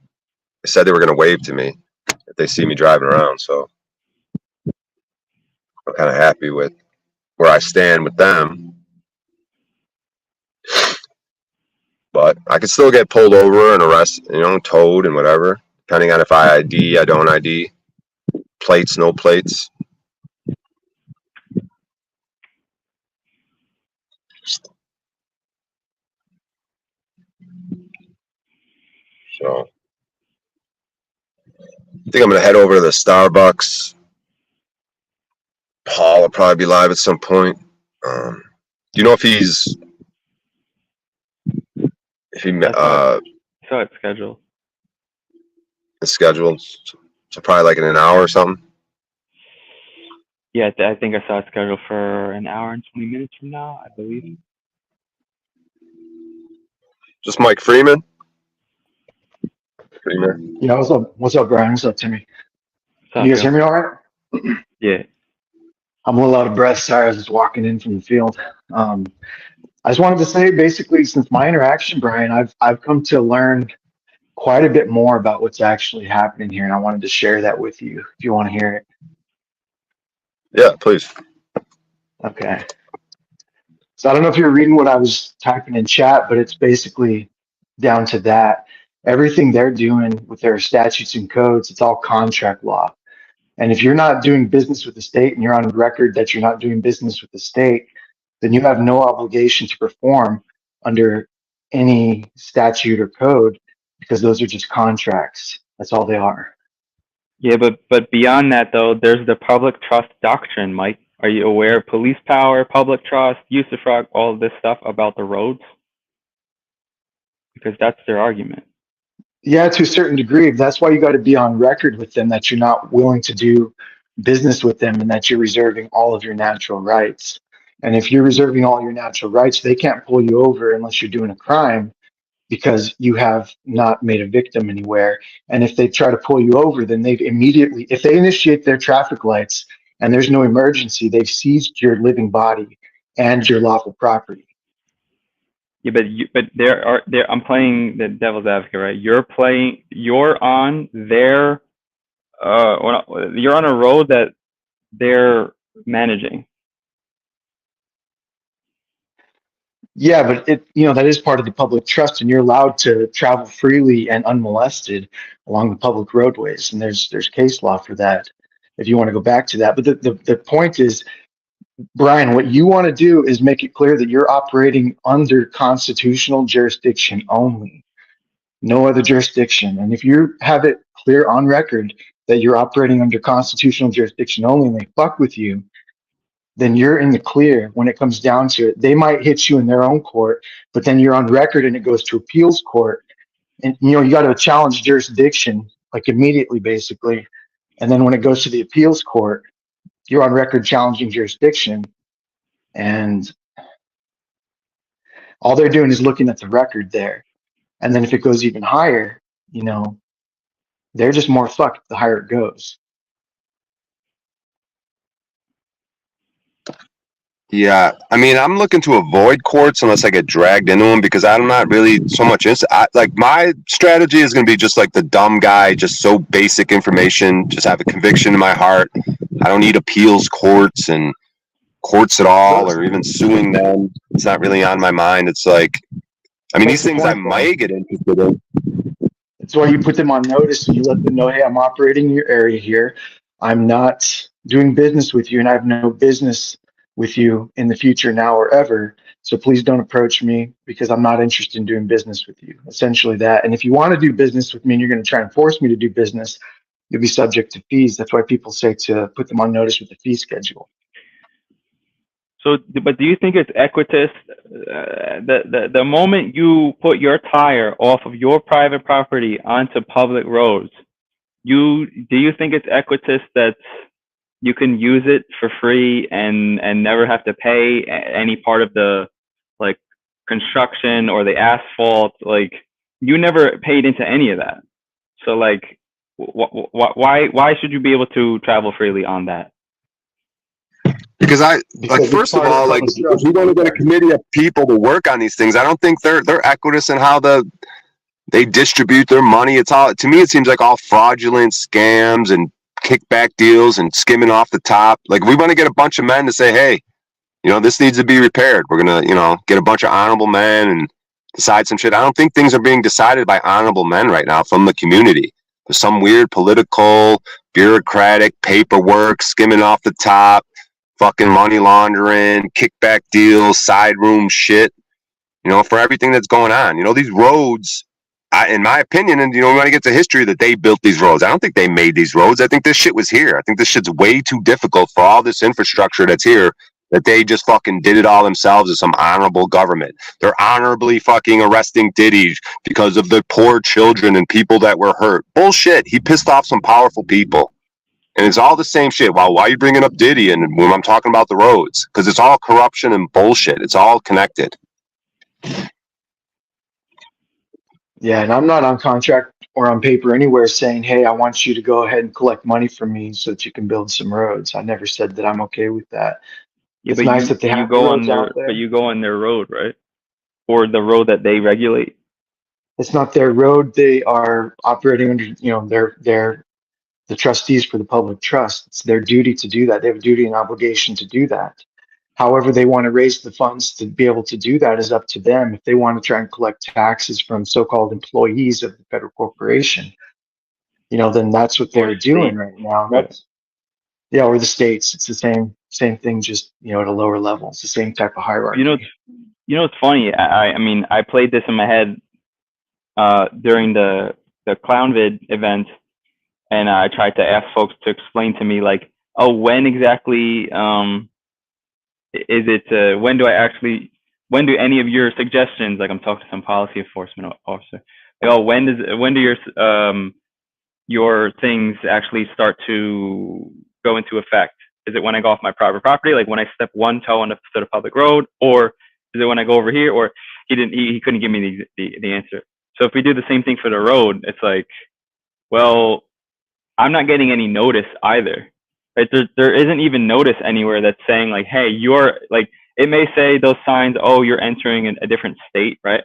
said they were going to wave to me if they see me driving around. So I'm kind of happy with where I stand with them. But I could still get pulled over and arrested, towed and whatever, depending on if I ID, I don't ID, plates, no plates. So I think I'm gonna head over to the Starbucks. Paul will probably be live at some point. Do you know if he So it's scheduled. is scheduled? So probably like in an hour or something. Yeah, I think I saw it scheduled for an hour and 20 minutes from now, I believe. Just Mike Freeman. Freeman. Yeah, what's up? What's up, Brian? What's up, Timmy? Can you guys hear me all right? Yeah. I'm a little out of breath. Sorry, I was just walking in from the field. I just wanted to say, basically, since my interaction, Brian, I've come to learn quite a bit more about what's actually happening here, and I wanted to share that with you if you want to hear it. Yeah, please. Okay. So I don't know if you're reading what I was typing in chat, but it's basically down to that. Everything they're doing with their statutes and codes, it's all contract law. And if you're not doing business with the state and you're on record that you're not doing business with the state, then you have no obligation to perform under any statute or code because those are just contracts. That's all they are. Yeah, but beyond that though, there's the public trust doctrine, Mike. Are you aware of police power, public trust, usufruct, all of this stuff about the roads? Because that's their argument. Yeah, to a certain degree. That's why you got to be on record with them that you're not willing to do business with them and that you're reserving all of your natural rights. And if you're reserving all your natural rights, they can't pull you over unless you're doing a crime because you have not made a victim anywhere. And if they try to pull you over, then they've immediately, if they initiate their traffic lights and there's no emergency, they've seized your living body and your lawful property. Yeah, but I'm playing the devil's advocate, right? You're on their you're on a road that they're managing. Yeah, but that is part of the public trust, and you're allowed to travel freely and unmolested along the public roadways. And there's case law for that if you want to go back to that. But the point is, Brian, what you want to do is make it clear that you're operating under constitutional jurisdiction only, no other jurisdiction. And if you have it clear on record that you're operating under constitutional jurisdiction only and they fuck with you, then you're in the clear when it comes down to it. They might hit you in their own court, but then you're on record and it goes to appeals court. And you got to challenge jurisdiction like immediately, basically. And then when it goes to the appeals court, you're on record challenging jurisdiction. And all they're doing is looking at the record there. And then if it goes even higher, they're just more fucked the higher it goes. Yeah, I mean, I'm looking to avoid courts unless I get dragged into them because I'm not really so much like my strategy is going to be just like the dumb guy, just so basic information, just have a conviction in my heart. I don't need appeals courts and courts at all, or even suing them. It's not really on my mind. It's like, I mean, these things I might get interested in. That's why you put them on notice and you let them know, hey, I'm operating in your area here. I'm not doing business with you and I have no business with you in the future now or ever. So please don't approach me because I'm not interested in doing business with you. Essentially that. And if you want to do business with me and you're going to try and force me to do business, you'll be subject to fees. That's why people say to put them on notice with the fee schedule. So, but do you think it's equitous? The moment you put your tire off of your private property onto public roads, do you think it's equitous that you can use it for free and never have to pay any part of the like construction or the asphalt? Like you never paid into any of that. So like, why should you be able to travel freely on that? Because first of all, like, if you're going to get a committee of people to work on these things, I don't think they're equitous in how they distribute their money. It's all, to me, it seems like all fraudulent scams and kickback deals and skimming off the top. Like, we want to get a bunch of men to say, hey, this needs to be repaired. We're going to, get a bunch of honorable men and decide some shit. I don't think things are being decided by honorable men right now from the community. There's some weird political, bureaucratic paperwork, skimming off the top, fucking money laundering, kickback deals, side room shit, for everything that's going on. These roads, in my opinion, and, we want to get to history, that they built these roads. I don't think they made these roads. I think this shit was here. I think this shit's way too difficult for all this infrastructure that's here, that they just fucking did it all themselves as some honorable government. They're honorably fucking arresting Diddy because of the poor children and people that were hurt. Bullshit. He pissed off some powerful people. And it's all the same shit. Why are you bringing up Diddy and when I'm talking about the roads? Because it's all corruption and bullshit. It's all connected. Yeah, and I'm not on contract or on paper anywhere saying, hey, I want you to go ahead and collect money from me so that you can build some roads. I never said that I'm okay with that. Yeah, It's but nice that they have the go on roads their out there. but you go on their road, right? Or the road that they regulate. It's not their road. They are operating under, they're the trustees for the public trust. It's their duty to do that. They have a duty and obligation to do that. However, they want to raise the funds to be able to do that is up to them. If they want to try and collect taxes from so-called employees of the federal corporation, then that's what they're doing right now. That's or the states. It's the same thing, just at a lower level. It's the same type of hierarchy. It's funny. I mean, I played this in my head during the ClownVid event, and I tried to ask folks to explain to me, like, oh, when exactly is it? When do any of your suggestions, like I'm talking to some policy enforcement officer, like, oh, when do your things actually start to go into effect? Is it when I go off my private property, like when I step one toe on the public road, or is it when I go over here? Or he couldn't give me the answer. So if we do the same thing for the road, it's like, well, I'm not getting any notice either. Right? There isn't even notice anywhere that's saying, like, hey, you're, like, it may say those signs, oh, you're entering a different state, right?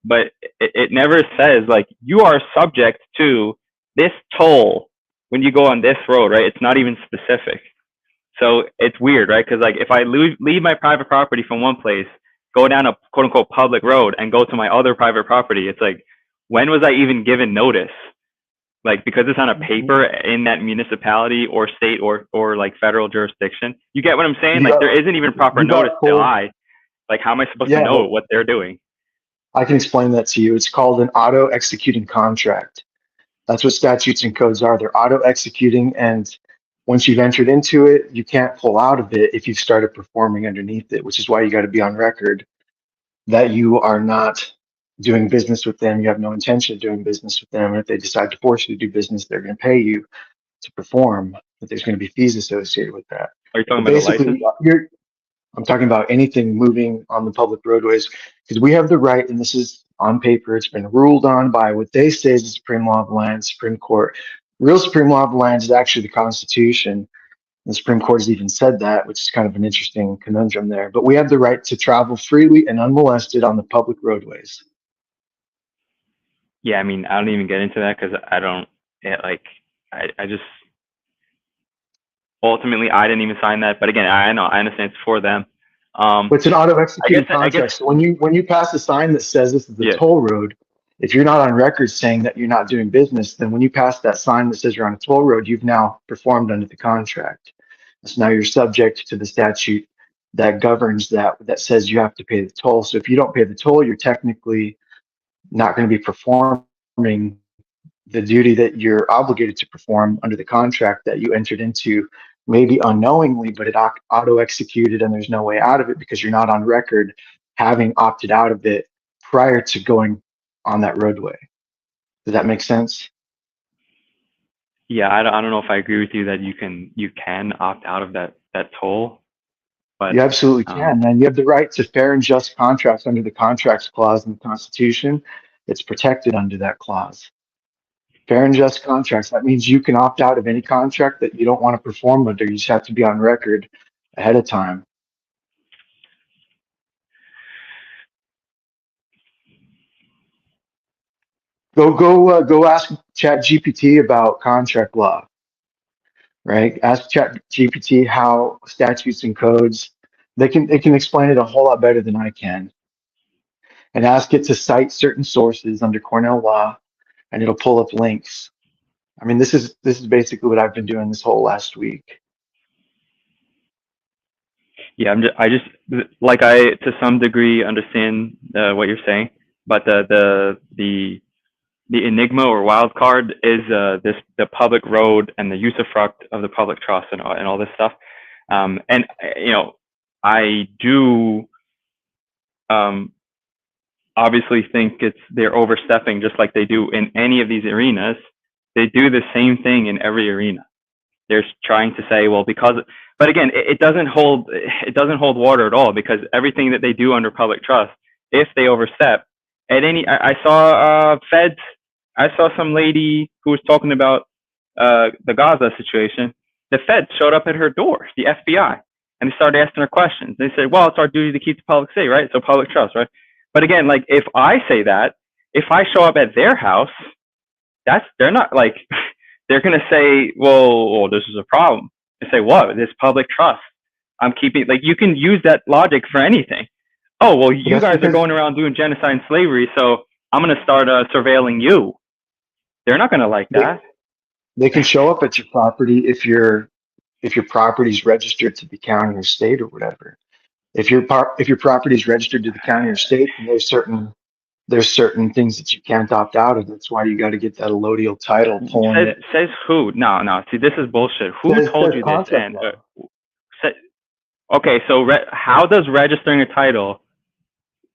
But it never says, like, you are subject to this toll when you go on this road, right? It's not even specific. So it's weird, right? Because, like, if I leave my private property from one place, go down a quote unquote public road and go to my other private property, it's like, when was I even given notice? Like, because it's on a paper in that municipality or state or like federal jurisdiction. You get what I'm saying? Like, there isn't even proper notice to I. Like, how am I supposed to know what they're doing? I can explain that to you. It's called an auto executing contract. That's what statutes and codes are. They're auto executing, and once you've entered into it, you can't pull out of it if you've started performing underneath it, which is why you got to be on record that you are not doing business with them. You have no intention of doing business with them. And if they decide to force you to do business, they're going to pay you to perform, but there's going to be fees associated with that. Are you talking about a license? I'm talking about anything moving on the public roadways, because we have the right, and this is on paper, it's been ruled on by what they say is the Supreme Law of the Land, Supreme Court. Real Supreme Law of the Land is actually the Constitution. The Supreme Court has even said that, which is kind of an interesting conundrum there. But we have the right to travel freely and unmolested on the public roadways. Yeah, I mean, I don't even get into that because I just ultimately I didn't even sign that. But again, I understand it's for them. But it's an auto executing contract. So when you pass a sign that says this is the toll road, if you're not on record saying that you're not doing business, then when you pass that sign that says you're on a toll road, you've now performed under the contract. So now you're subject to the statute that governs that says you have to pay the toll. So if you don't pay the toll, you're technically not going to be performing the duty that you're obligated to perform under the contract that you entered into, maybe unknowingly, but it auto executed and there's no way out of it because you're not on record having opted out of it prior to going on that roadway. Does that make sense? Yeah, I don't know if I agree with you that you can opt out of that toll. But you absolutely can, and you have the right to fair and just contracts under the contracts clause in the Constitution. It's protected under that clause. Fair and just contracts. That means you can opt out of any contract that you don't want to perform under. You just have to be on record ahead of time. Go ask ChatGPT about contract law. right? Ask ChatGPT how statutes and codes, it can explain it a whole lot better than I can. And ask it to cite certain sources under Cornell law, and it'll pull up links. I mean, this is basically what I've been doing this whole last week. Yeah, I just like I to some degree understand what you're saying, but the enigma or wild card is the public road and the usufruct of the public trust and all this stuff. And you know, I do obviously think they're overstepping just like they do in any of these arenas. They do the same thing in every arena. They're trying to say, well, but again, it doesn't hold water at all, because everything that they do under public trust, if they overstep I saw feds. I saw some lady who was talking about the Gaza situation. The feds showed up at her door, the FBI, and they started asking her questions. They said, well, it's our duty to keep the public safe, right? So public trust, right? But again, like if I say that, if I show up at their house, they're not like, they're going to say, well, this is a problem. They say, what? This public trust. I'm keeping, like, you can use that logic for anything. Oh, well, you guys are going around doing genocide and slavery, so I'm going to start surveilling you. They're not going to like that. They can show up at your property if your property's registered to the county or state or whatever. If your property is registered to the county or state, and there's certain things that you can't opt out of. That's why you got to get that allodial title pulling it. Says who? No. See, this is bullshit. Who told you this? And okay, so how does registering a title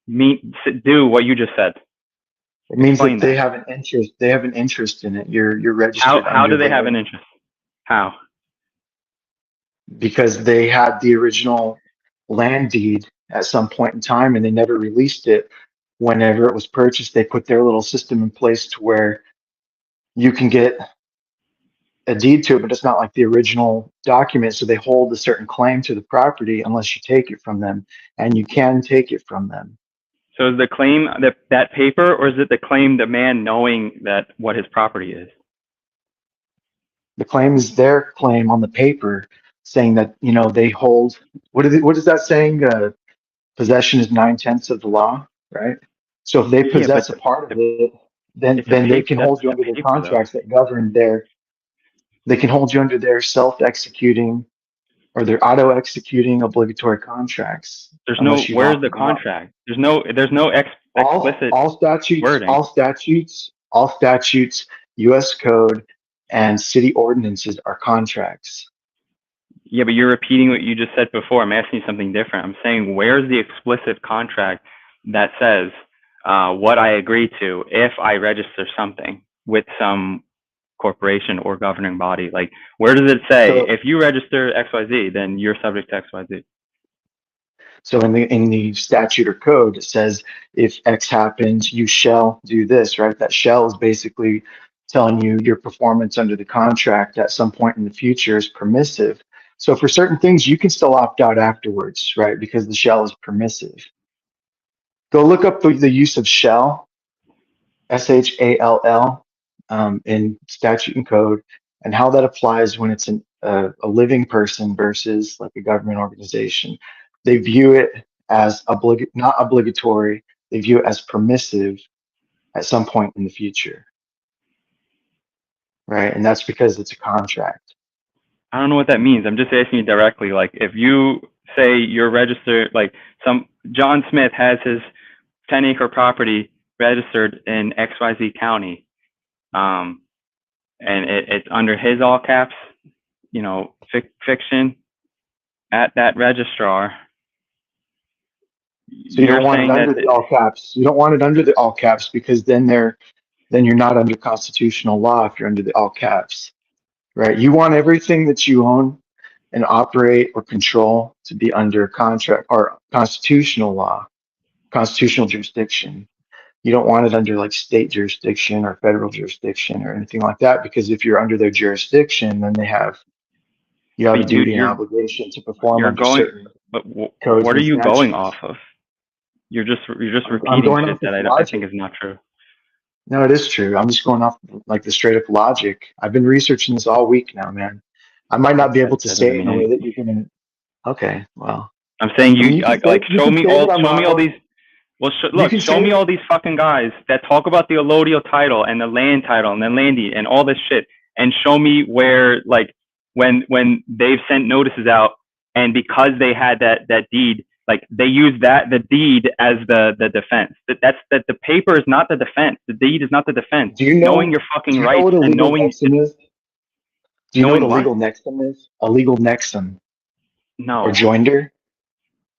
do what you just said? It means that they have an interest. They have an interest in it. You're registered. How do they have an interest? How? Because they had the original land deed at some point in time, and they never released it. Whenever it was purchased, they put their little system in place to where you can get a deed to it, but it's not like the original document. So they hold a certain claim to the property unless you take it from them, and you can take it from them. So is the claim that paper, or is it the claim the man knowing that what his property is? The claim is their claim on the paper, saying that they hold. What is that saying? Possession is 9/10 of the law, right? So if they possess a part of it, then they can hold you under their contracts that govern their. They can hold you under their self-executing or their auto-executing obligatory contracts. There's no. Where's the contract? There's no explicit. All statutes. Wording. All statutes. U.S. code and city ordinances are contracts. Yeah, but you're repeating what you just said before. I'm asking you something different. I'm saying, where's the explicit contract that says what I agree to if I register something with some corporation or governing body? Like, where does it say if you register XYZ, then you're subject to XYZ? So in the statute or code, it says if X happens, you shall do this, right? That shall is basically telling you your performance under the contract at some point in the future is permissive. So for certain things, you can still opt out afterwards, right? Because the shall is permissive. Go look up the use of shall, SHALL, in statute and code, and how that applies when it's a living person versus like a government organization. They view it as not obligatory. They view it as permissive at some point in the future, right? And that's because it's a contract. I don't know what that means. I'm just asking you directly. Like, if you say you're registered, like John Smith has his 10-acre property registered in XYZ County, and it's under his all caps, fiction at that registrar. So you don't want it under the all caps. You don't want it under the all caps because then you're not under constitutional law if you're under the all caps, right? You want everything that you own and operate or control to be under contract or constitutional law, constitutional jurisdiction. You don't want it under like state jurisdiction or federal jurisdiction or anything like that, because if you're under their jurisdiction, then you have a duty and obligation to perform under certain codes. What are you going off of? You're just repeating shit that I think is not true. No, it is true. I'm just going off like the straight up logic. I've been researching this all week now, man. I might not be able to That say it doesn't in a mean way that you can. Okay, well, I'm saying I mean, you can like, say, like you show can me say all that I'm show me all wrong. these. Well, You look, can show say me that. all these fucking guys that talk about the allodial title and the land title and the landy and all this shit, and show me where, like, when they've sent notices out, and because they had that deed, like they use the deed as the defense. That the paper is not the defense. The deed is not the defense. Do you Knowing know? your Do fucking you know rights what a and legal knowing nexum is? Do you know what a what? legal nexum is? A legal nexum or No. joinder.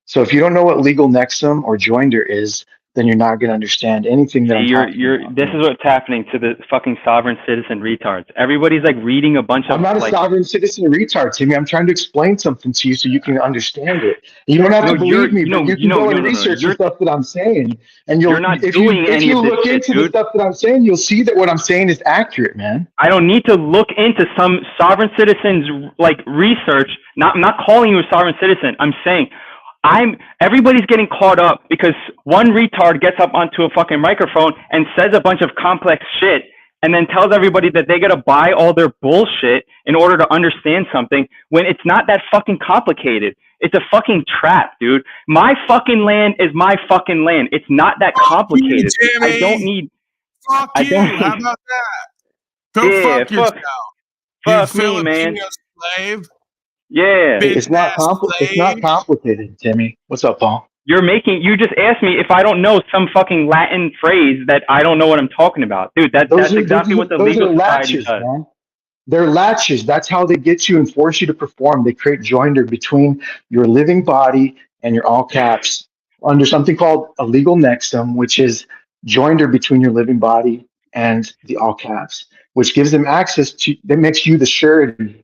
So if you don't know what legal nexum or joinder is, then you're not going to understand anything that See, I'm talking about. this is what's happening to the fucking sovereign citizen retards. Everybody's like reading a bunch of I'm not a like, sovereign citizen retard, Timmy. I'm trying to explain something to you so you can understand it. You don't have no, to believe me, but you can go and research the you're stuff that I'm saying, and you're not if doing you any of this look shit, into the dude. stuff that I'm saying, you'll see that what I'm saying is accurate, man. I don't need to look into some sovereign citizen's like research. I'm not calling you a sovereign citizen. I'm saying everybody's getting caught up because one retard gets up onto a fucking microphone and says a bunch of complex shit and then tells everybody that they gotta buy all their bullshit in order to understand something when it's not that fucking complicated. It's a fucking trap, dude. My fucking land is my fucking land. It's not that complicated. You, I don't need. Fuck I you. don't. How about that? Go Yeah, fuck yourself. fuck you me, man. Filipino slave. Yeah. Bitch It's not ass it's not slave. complicated, Timmy. What's up, Paul? You just asked me if I don't know some fucking Latin phrase that I don't know what I'm talking about. Dude, that's exactly what the legal society latches, does. man. They're latches. That's how they get you and force you to perform. They create joinder between your living body and your all caps under something called a legal nexum, which is joinder between your living body and the all caps, which gives them access to, that makes you the surety,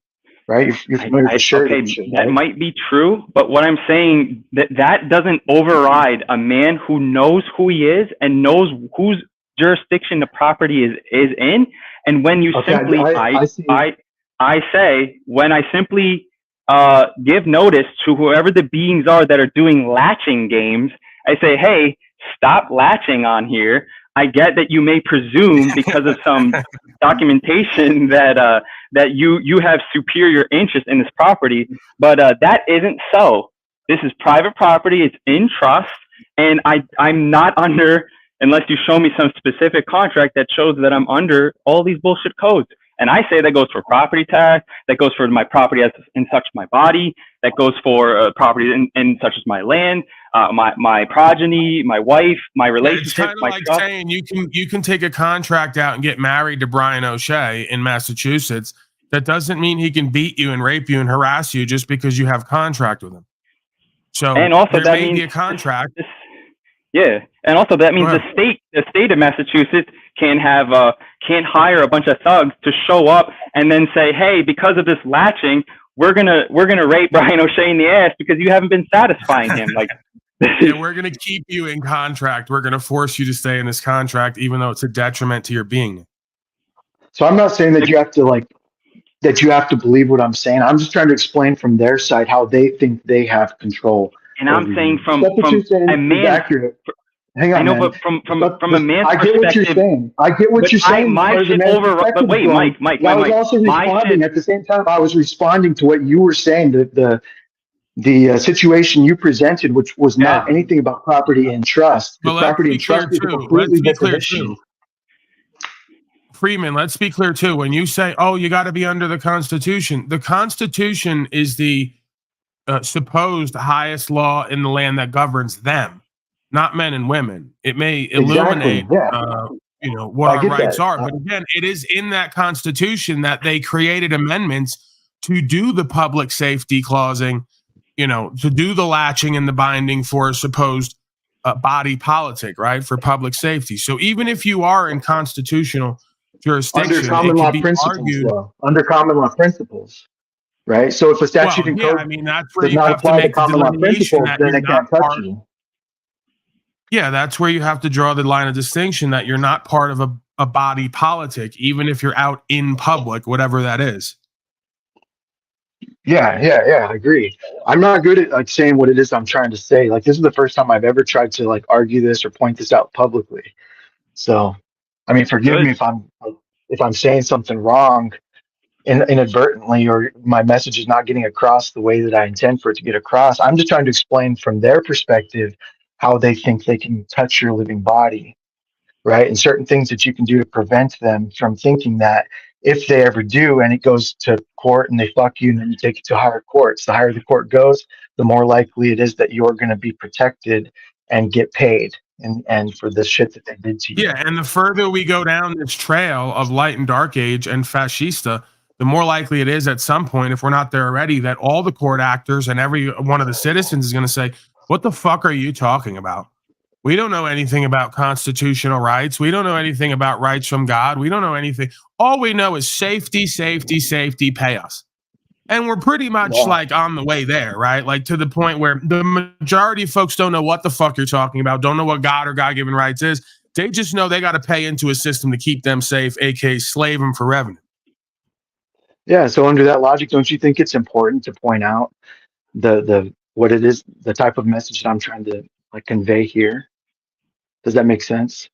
right? You're familiar with surety Okay, and shit, that right? might be true, but what I'm saying that doesn't override a man who knows who he is and knows whose jurisdiction the property is in. And when you Okay, simply, I see. I say, when I simply give notice to whoever the beings are that are doing latching games, I say, hey, stop latching on here. I get that you may presume because of some documentation that you have superior interest in this property, but that isn't so. This is private property. It's in trust, and I'm not under, unless you show me some specific contract that shows that I'm under all these bullshit codes. And I say that goes for property tax, that goes for my property as in such as my body, that goes for property in such as my land, my progeny, my wife, my relationship, It's kind of my like trust. saying you can take a contract out and get married to Brian O'Shea in Massachusetts. That doesn't mean he can beat you and rape you and harass you just because you have contract with him. So And also there that may means be a contract. yeah, and also that means the state of Massachusetts can't hire a bunch of thugs to show up and then say, hey, because of this latching, we're gonna rape Brian O'Shea in the ass because you haven't been satisfying him. Like, yeah, we're gonna keep you in contract. We're gonna force you to stay in this contract, even though it's a detriment to your being. So I'm not saying that you have to believe what I'm saying. I'm just trying to explain from their side how they think they have control. And I'm saying from a man, is accurate. Hang on, I know, man. but from a man's I get what you're perspective, saying. I get what you're saying. My shit but wait, Mike, I was also responding at the same time. I was responding to what you were saying. The situation you presented, which was not anything about property and trust. Well, property and trust is a completely different issue. Freeman, let's be clear too. When you say, "Oh, you got to be under the Constitution," the Constitution is the supposed highest law in the land that governs them, not men and women. It may illuminate, what our rights are, but again, it is in that Constitution that they created amendments to do the public safety clausing, to do the latching and the binding for a supposed body politic, right, for public safety. So even if you are in constitutional jurisdiction, under common law principles, right? So if a statute and code that's where does you not have to apply to make the common law delineation principles, that then you're they can't touch you. Yeah, that's where you have to draw the line of distinction that you're not part of a body politic, even if you're out in public, whatever that is. Yeah, I agree. I'm not good at saying what it is I'm trying to say. Like, this is the first time I've ever tried to argue this or point this out publicly. So, I mean, forgive me if I'm saying something wrong, inadvertently, or my message is not getting across the way that I intend for it to get across. I'm just trying to explain from their perspective how they think they can touch your living body, right? And certain things that you can do to prevent them from thinking that if they ever do, and it goes to court and they fuck you, and then you take it to higher courts. The higher the court goes, the more likely it is that you're going to be protected and get paid and for the shit that they did to you. Yeah, and the further we go down this trail of light and dark age and fascista, the more likely it is at some point, if we're not there already, that all the court actors and every one of the citizens is going to say, what the fuck are you talking about? We don't know anything about constitutional rights. We don't know anything about rights from God. We don't know anything. All we know is safety, safety, safety, pay us. And we're pretty much like on the way there, right? Like to the point where the majority of folks don't know what the fuck you're talking about, don't know what God or God-given rights is. They just know they got to pay into a system to keep them safe, aka slave them for revenue. Yeah. So under that logic, don't you think it's important to point out the what it is, the type of message that I'm trying to like convey here? Does that make sense?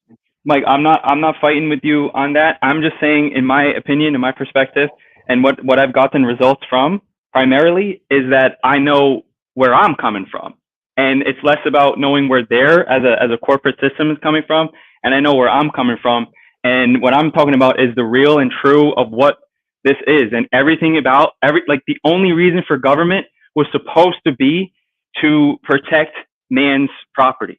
Mike, I'm not fighting with you on that. I'm just saying, in my opinion, in my perspective, and what I've gotten results from primarily is that I know where I'm coming from, and it's less about knowing where they're as a corporate system is coming from, and I know where I'm coming from, and what I'm talking about is the real and true of what this is, and everything about like the only reason for government was supposed to be to protect man's properties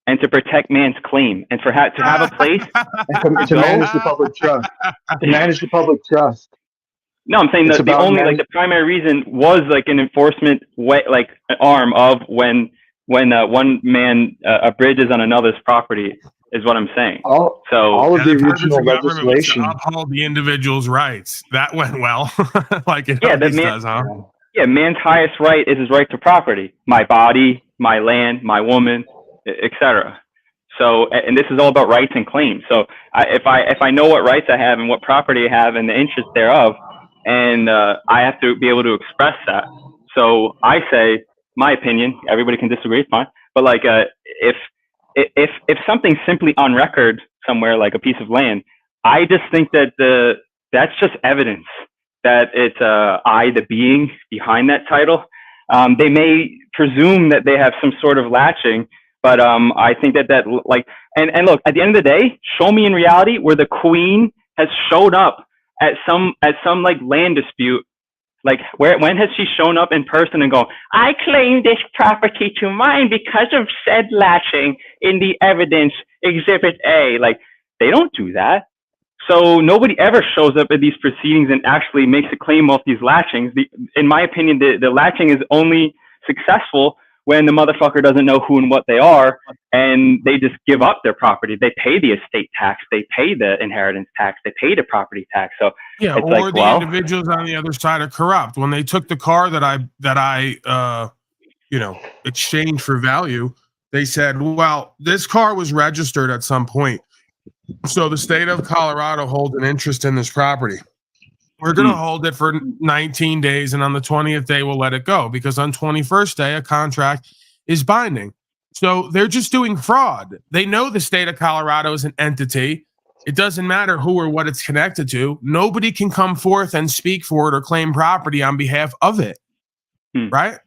and to protect man's claim and to have a place to manage the public trust. To manage the public trust. No, I'm saying that the only like the primary reason was like an enforcement way, like an arm of when one man a bridge is on another's property is what I'm saying. All of the original legislation to uphold the individual's rights. That went well, like it always does, huh? Yeah, man's highest right is his right to property, my body, my land, my woman, etc. So, and this is all about rights and claims. So, if I know what rights I have and what property I have and the interest thereof, and I have to be able to express that. So I say my opinion. Everybody can disagree, it's fine. But like, if something's simply on record somewhere, like a piece of land, I just think that that's just evidence that it's I, the being behind that title. They may presume that they have some sort of latching, but I think that like, and look, at the end of the day, show me in reality where the queen has showed up at some like land dispute. Like when has she shown up in person and go, I claim this property to mine because of said latching in the evidence exhibit A? Like, they don't do that. So nobody ever shows up at these proceedings and actually makes a claim off these latchings. In my opinion, the latching is only successful when the motherfucker doesn't know who and what they are, and they just give up their property. They pay the estate tax, they pay the inheritance tax, they pay the property tax. So yeah, it's or like, the individuals on the other side are corrupt. When they took the car that I exchanged for value, they said, well, this car was registered at some point, so the state of Colorado holds an interest in this property. We're going to hold it for 19 days, and on the 20th day, we'll let it go, because on 21st day, a contract is binding. So they're just doing fraud. They know the state of Colorado is an entity. It doesn't matter who or what it's connected to. Nobody can come forth and speak for it or claim property on behalf of it, right?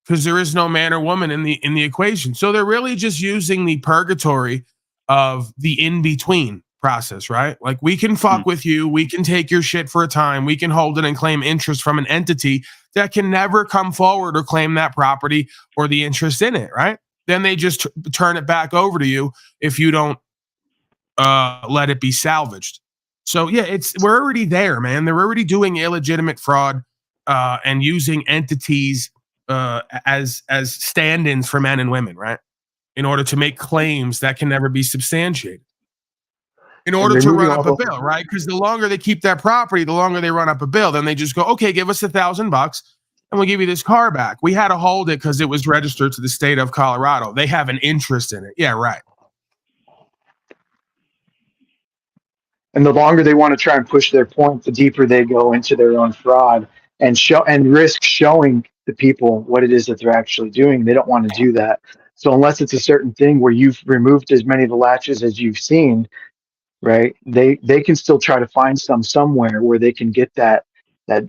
Because there is no man or woman in the equation. So they're really just using the purgatory of the in-between process, right? Like, we can fuck with you, we can take your shit for a time, we can hold it and claim interest from an entity that can never come forward or claim that property or the interest in it, right? Then they just turn it back over to you if you don't let it be salvaged. So yeah, we're already there, man. They're already doing illegitimate fraud and using entities as stand-ins for men and women, right? In order to make claims that can never be substantiated. In order to run up a bill, right? Because the longer they keep that property, the longer they run up a bill. Then they just go, okay, give us $1,000 and we'll give you this car back. We had to hold it because it was registered to the state of Colorado. They have an interest in it. Yeah, right. And the longer they want to try and push their point, the deeper they go into their own fraud and risk showing the people what it is that they're actually doing. They don't want to do that. So unless it's a certain thing where you've removed as many of the latches as you've seen, right? They can still try to find somewhere where they can get that that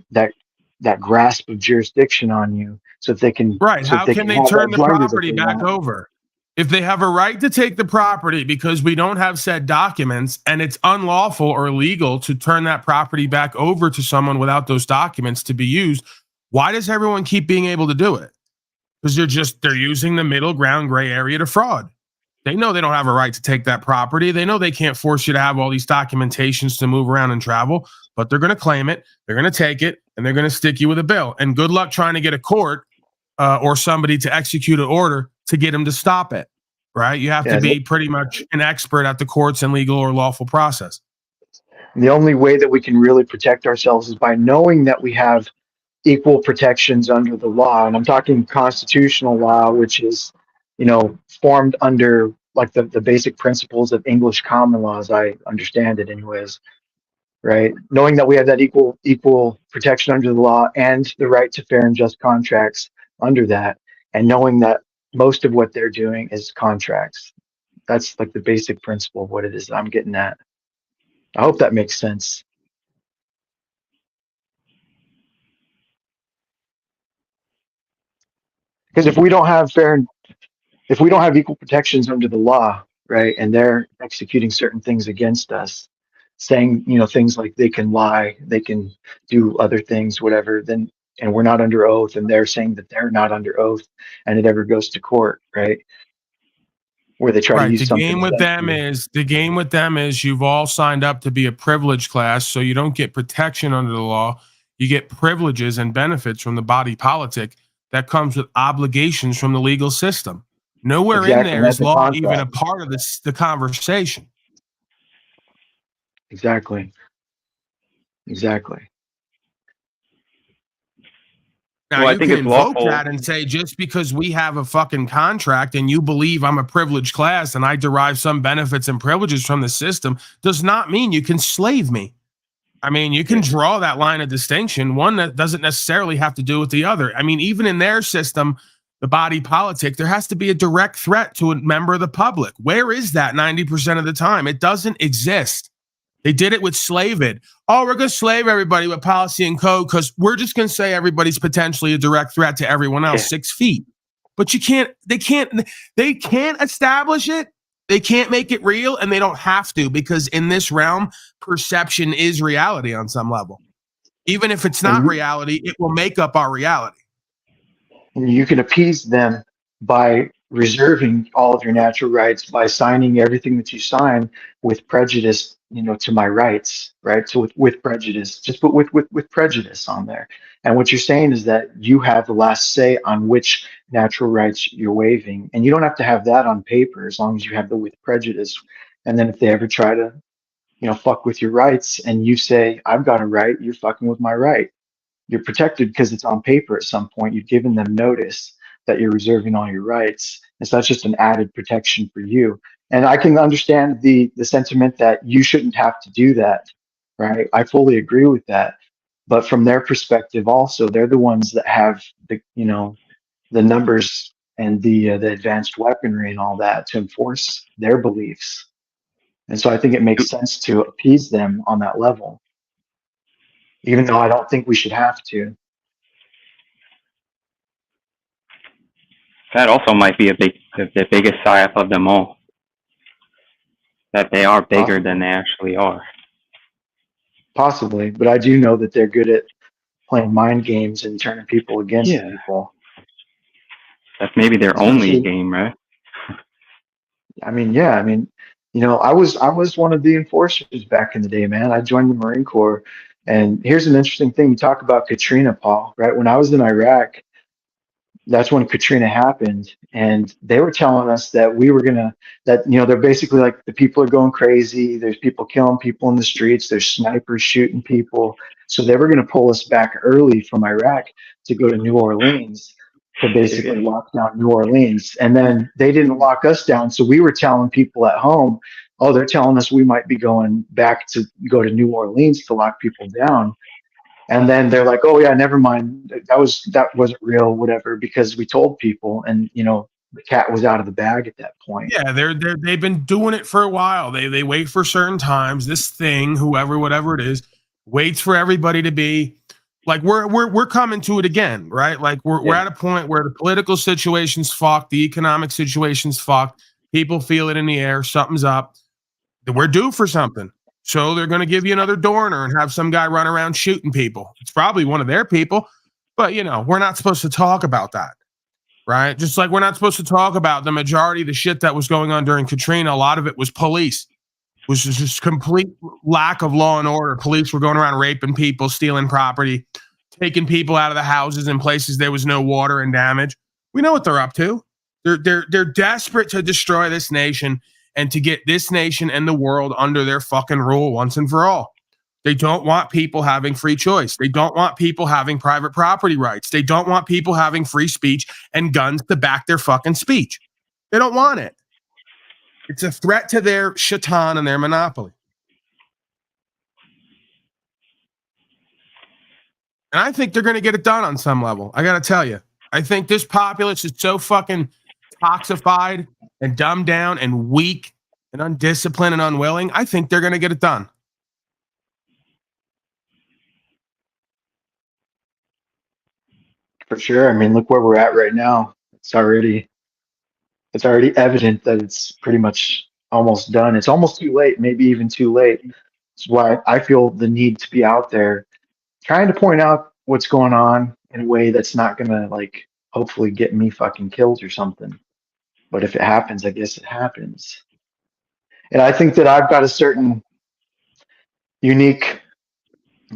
that grasp of jurisdiction on you, so that they can Right. so that How they can can they have turn that the blinders that property they back want. over? If they have a right to take the property because we don't have said documents and it's unlawful or illegal to turn that property back over to someone without those documents to be used, why does everyone keep being able to do it? Because they're using the middle ground gray area to fraud. They know they don't have a right to take that property. They know they can't force you to have all these documentations to move around and travel, but they're going to claim it, they're going to take it, and they're going to stick you with a bill. And good luck trying to get a court or somebody to execute an order to get them to stop it, right? You have to Yeah, be pretty much an expert at the courts and legal or lawful process. the only way that we can really protect ourselves is by knowing that we have equal protections under the law. And I'm talking constitutional law, which is, formed under like the basic principles of English common law, as I understand it anyways, right? Knowing that we have that equal protection under the law and the right to fair and just contracts under that, and knowing that most of what they're doing is contracts. That's like the basic principle of what it is that I'm getting at. I hope that makes sense. Because if we don't have equal protections under the law, right, and they're executing certain things against us, saying, things like they can lie, they can do other things, whatever, then, and we're not under oath, and they're saying that they're not under oath, and it ever goes to court, right, where they try to Right. use something against you. The game with them is you've all signed up to be a privileged class, so you don't get protection under the law. You get privileges and benefits from the body politic that comes with obligations from the legal system. Nowhere in Exactly, there that's is a law even a contract. part of the conversation. Exactly. Now Well, I you think can it's invoke lawful. that and say just because we have a fucking contract and you believe I'm a privileged class and I derive some benefits and privileges from the system does not mean you can slave me. I mean, you can draw that line of distinction, one that doesn't necessarily have to do with the other. I mean, even in their system, the body politic, there has to be a direct threat to a member of the public. Where is that 90% of the time? It doesn't exist. They did it with Slavid. Oh, we're going to slave everybody with policy and code because we're just going to say everybody's potentially a direct threat to everyone else, 6 feet. But they can't establish it. They can't make it real, and they don't have to, because in this realm, perception is reality on some level. Even if it's not And reality, it will make up our reality. and you can appease them by reserving all of your natural rights, by signing everything that you sign with prejudice, to my rights, right? So with prejudice, just put with prejudice on there. And what you're saying is that you have the last say on which natural rights you're waiving, and you don't have to have that on paper as long as you have the with prejudice. And then if they ever try to, fuck with your rights, and you say I've got a right, you're fucking with my right. You're protected because it's on paper at some point. You've given them notice that you're reserving all your rights. And so that's just an added protection for you. And I can understand the sentiment that you shouldn't have to do that, right? I fully agree with that. But from their perspective, also, they're the ones that have the numbers and the advanced weaponry and all that to enforce their beliefs. And so I think it makes sense to appease them on that level, even though I don't think we should have to. That also might be the biggest psyop of them all. That they are bigger than they actually are. Possibly, but I do know that they're good at playing mind games and turning people against people. That's maybe their only Especially, game, right? I mean, yeah, I was one of the enforcers back in the day, man. I joined the Marine Corps, and here's an interesting thing. You talk about Katrina, Paul, right? When I was in Iraq, that's when Katrina happened, and they were telling us that they're basically like, the people are going crazy. There's people killing people in the streets. There's snipers shooting people. So they were gonna pull us back early from Iraq to go to New Orleans to basically lock down New Orleans. And then they didn't lock us down, so we were telling people at home, oh, they're telling us we might be going back to go to New Orleans to lock people down. And then they're like, oh yeah, never mind. That wasn't real, whatever, because we told people. And the cat was out of the bag at that point. Yeah, they've been doing it for a while. They wait for certain times. This thing, whoever, whatever it is, waits for everybody to be like we're coming to it again, right? Like we're at a point where the political situation's fucked, the economic situation's fucked. People feel it in the air. Something's up. We're due for something. So they're going to give you another Dorner and have some guy run around shooting people. It's probably one of their people, but we're not supposed to talk about that. Right? Just like we're not supposed to talk about the majority of the shit that was going on during Katrina. A lot of it was police. It was just complete lack of law and order. Police were going around raping people, stealing property, taking people out of the houses in places there was no water and damage. We know what they're up to. They're desperate to destroy this nation and to get this nation and the world under their fucking rule once and for all. They don't want people having free choice. They don't want people having private property rights. They don't want people having free speech and guns to back their fucking speech. They don't want it. It's a threat to their shaitan and their monopoly. And I think they're going to get it done on some level. I got to tell you. I think this populace is so fucking toxified and dumbed down and weak and undisciplined and unwilling. I think they're going to get it done. For sure. I mean, look where we're at right now. It's already evident that it's pretty much almost done. It's almost too late, maybe even too late. That's why I feel the need to be out there trying to point out what's going on in a way that's not gonna like hopefully get me fucking killed or something. But if it happens, I guess it happens. And I think that I've got a certain unique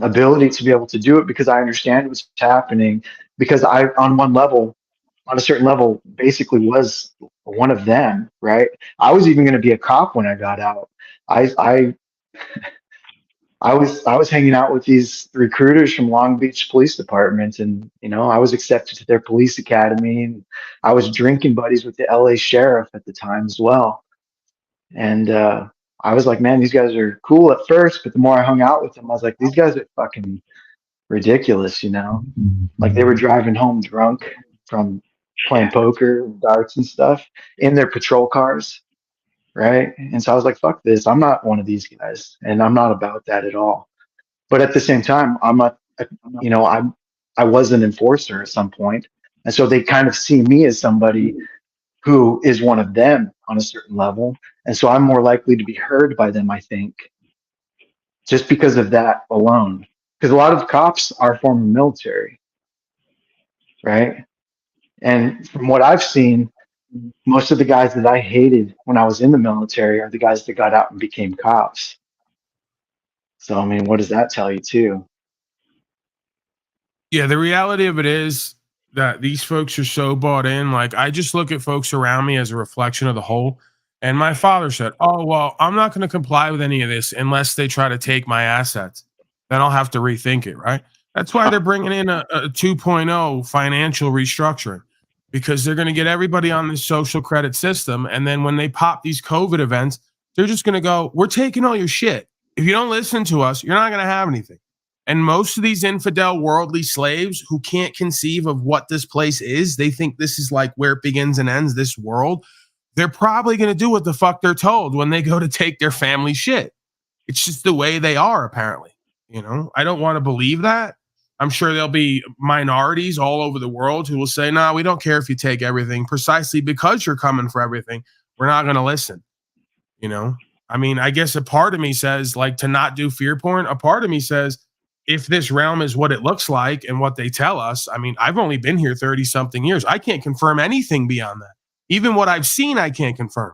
ability to be able to do it because I understand what's happening. Because I, on a certain level, basically was one of them, right? I was even going to be a cop when I got out. I was hanging out with these recruiters from Long Beach Police Department, and I was accepted to their police academy, and I was drinking buddies with the LA sheriff at the time as well. And I was like, man, these guys are cool at first, but the more I hung out with them, I was like, these guys are fucking ridiculous, like they were driving home drunk from playing poker, darts and stuff in their patrol cars, right? And so I was like, fuck this, I'm not one of these guys, and I'm not about that at all. But at the same time, I'm not, I was an enforcer at some point, and so they kind of see me as somebody who is one of them on a certain level, and so I'm more likely to be heard by them, I think, just because of that alone. Because a lot of cops are former military, right? And from what I've seen, most of the guys that I hated when I was in the military are the guys that got out and became cops. So, I mean, what does that tell you too? Yeah, the reality of it is that these folks are so bought in. Like, I just look at folks around me as a reflection of the whole. And my father said, oh, well, I'm not going to comply with any of this unless they try to take my assets. Then I'll have to rethink it, right? That's why they're bringing in a 2.0 financial restructuring, because they're going to get everybody on this social credit system. And then when they pop these COVID events, they're just going to go, we're taking all your shit. If you don't listen to us, you're not going to have anything. And most of these infidel worldly slaves who can't conceive of what this place is, they think this is like where it begins and ends, this world. They're probably going to do what the fuck they're told when they go to take their family shit. It's just the way they are, apparently. I don't want to believe that. I'm sure there'll be minorities all over the world who will say, no, we don't care if you take everything, precisely because you're coming for everything. We're not going to listen. I mean, I guess a part of me says, like, to not do fear porn. A part of me says, if this realm is what it looks like and what they tell us, I mean, I've only been here 30 something years. I can't confirm anything beyond that. Even what I've seen, I can't confirm.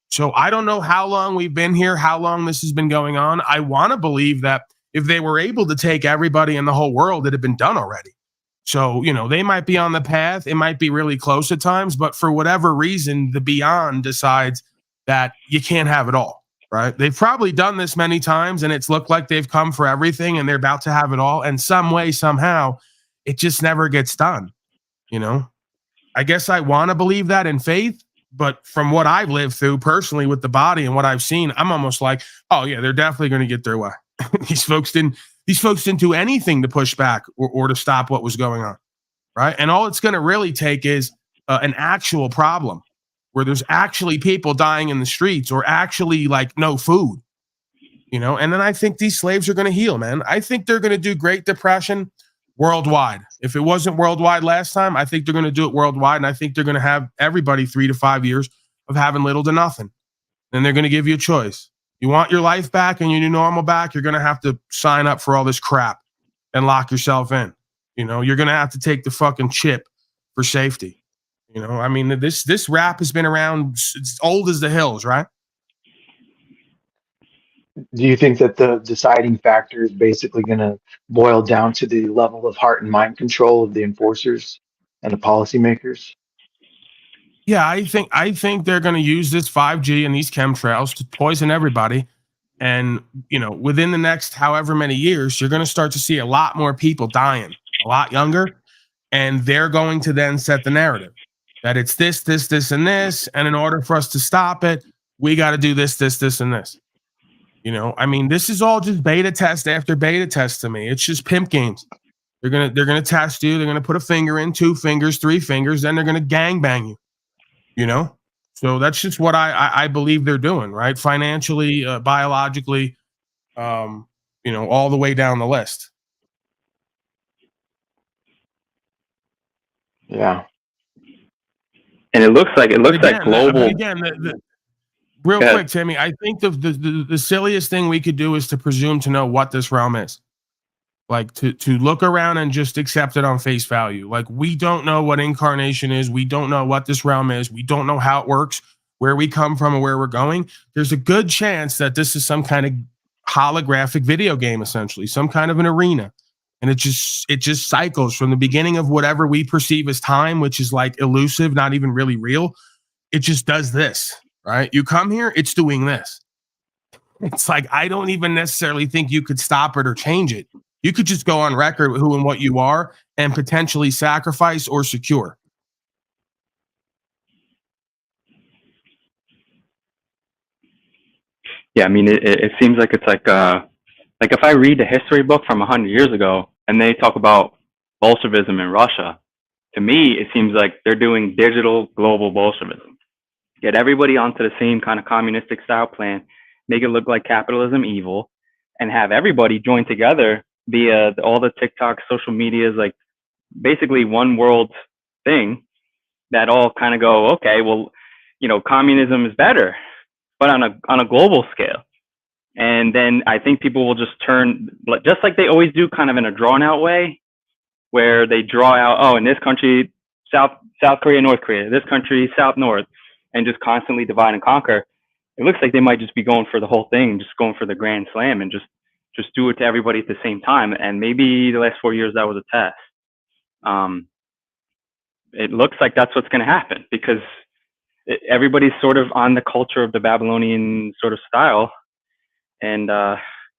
So I don't know how long we've been here, how long this has been going on. I want to believe that if they were able to take everybody in the whole world, it had been done already. So, they might be on the path. It might be really close at times, but for whatever reason, the beyond decides that you can't have it all, right? They've probably done this many times, and it's looked like they've come for everything and they're about to have it all. And some way, somehow, it just never gets done. I guess I want to believe that in faith, but from what I've lived through personally with the body and what I've seen, I'm almost like, oh yeah, they're definitely going to get their way. These folks didn't do anything to push back or to stop what was going on, right? And all it's going to really take is an actual problem, where there's actually people dying in the streets or actually like no food, you know? And then I think these slaves are going to heal, man. I think they're going to do Great Depression worldwide. If it wasn't worldwide last time, I think they're going to do it worldwide. And I think they're going to have everybody 3 to 5 years of having little to nothing. And they're going to give you a choice. You want your life back and your new normal back, you're going to have to sign up for all this crap and lock yourself in. You know, you're going to have to take the fucking chip for safety. You know, I mean, this rap has been around, it's old as the hills, right? Do you think that the deciding factor is basically going to boil down to the level of heart and mind control of the enforcers and the policymakers? Yeah, I think they're going to use this 5G and these chemtrails to poison everybody. And, you know, within the next however many years, you're going to start to see a lot more people dying, a lot younger. And they're going to then set the narrative that it's this, and this. And in order for us to stop it, we got to do this, and this. You know, I mean, this is all just beta test after beta test to me. It's just pimp games. They're gonna test you. They're gonna put a finger in, 2 fingers, 3 fingers, then they're gonna gangbang you. You know, so that's just what I believe they're doing, right? Financially, biologically, you know, all the way down the list. Yeah. And it looks like global. Again, real quick, Timmy, I think the silliest thing we could do is to presume to know what this realm is. Like to look around and just accept it on face value. Like we don't know what incarnation is. We don't know what this realm is. We don't know how it works, where we come from and where we're going. There's a good chance that this is some kind of holographic video game, essentially, some kind of an arena. And it just cycles from the beginning of whatever we perceive as time, which is like elusive, not even really real. It just does this, right? You come here, it's doing this. It's like, I don't even necessarily think you could stop it or change it. You could just go on record with who and what you are and potentially sacrifice or secure. Yeah, I mean, it seems like it's like if I read a history book from 100 years ago and they talk about Bolshevism in Russia, to me, it seems like they're doing digital global Bolshevism. Get everybody onto the same kind of communistic style plan, make it look like capitalism evil, and have everybody join together via all the TikTok, social medias, like basically one world thing that all kind of go, okay, well, you know, communism is better, but on a global scale. And then I think people will just turn, just like they always do, kind of in a drawn out way, where they draw out, oh, in this country, South Korea, North Korea, this country, South, North, and just constantly divide and conquer. It looks like they might just be going for the whole thing, just going for the grand slam and just do it to everybody at the same time. And maybe the last 4 years that was a test. It looks like that's what's going to happen because everybody's sort of on the culture of the Babylonian sort of style. And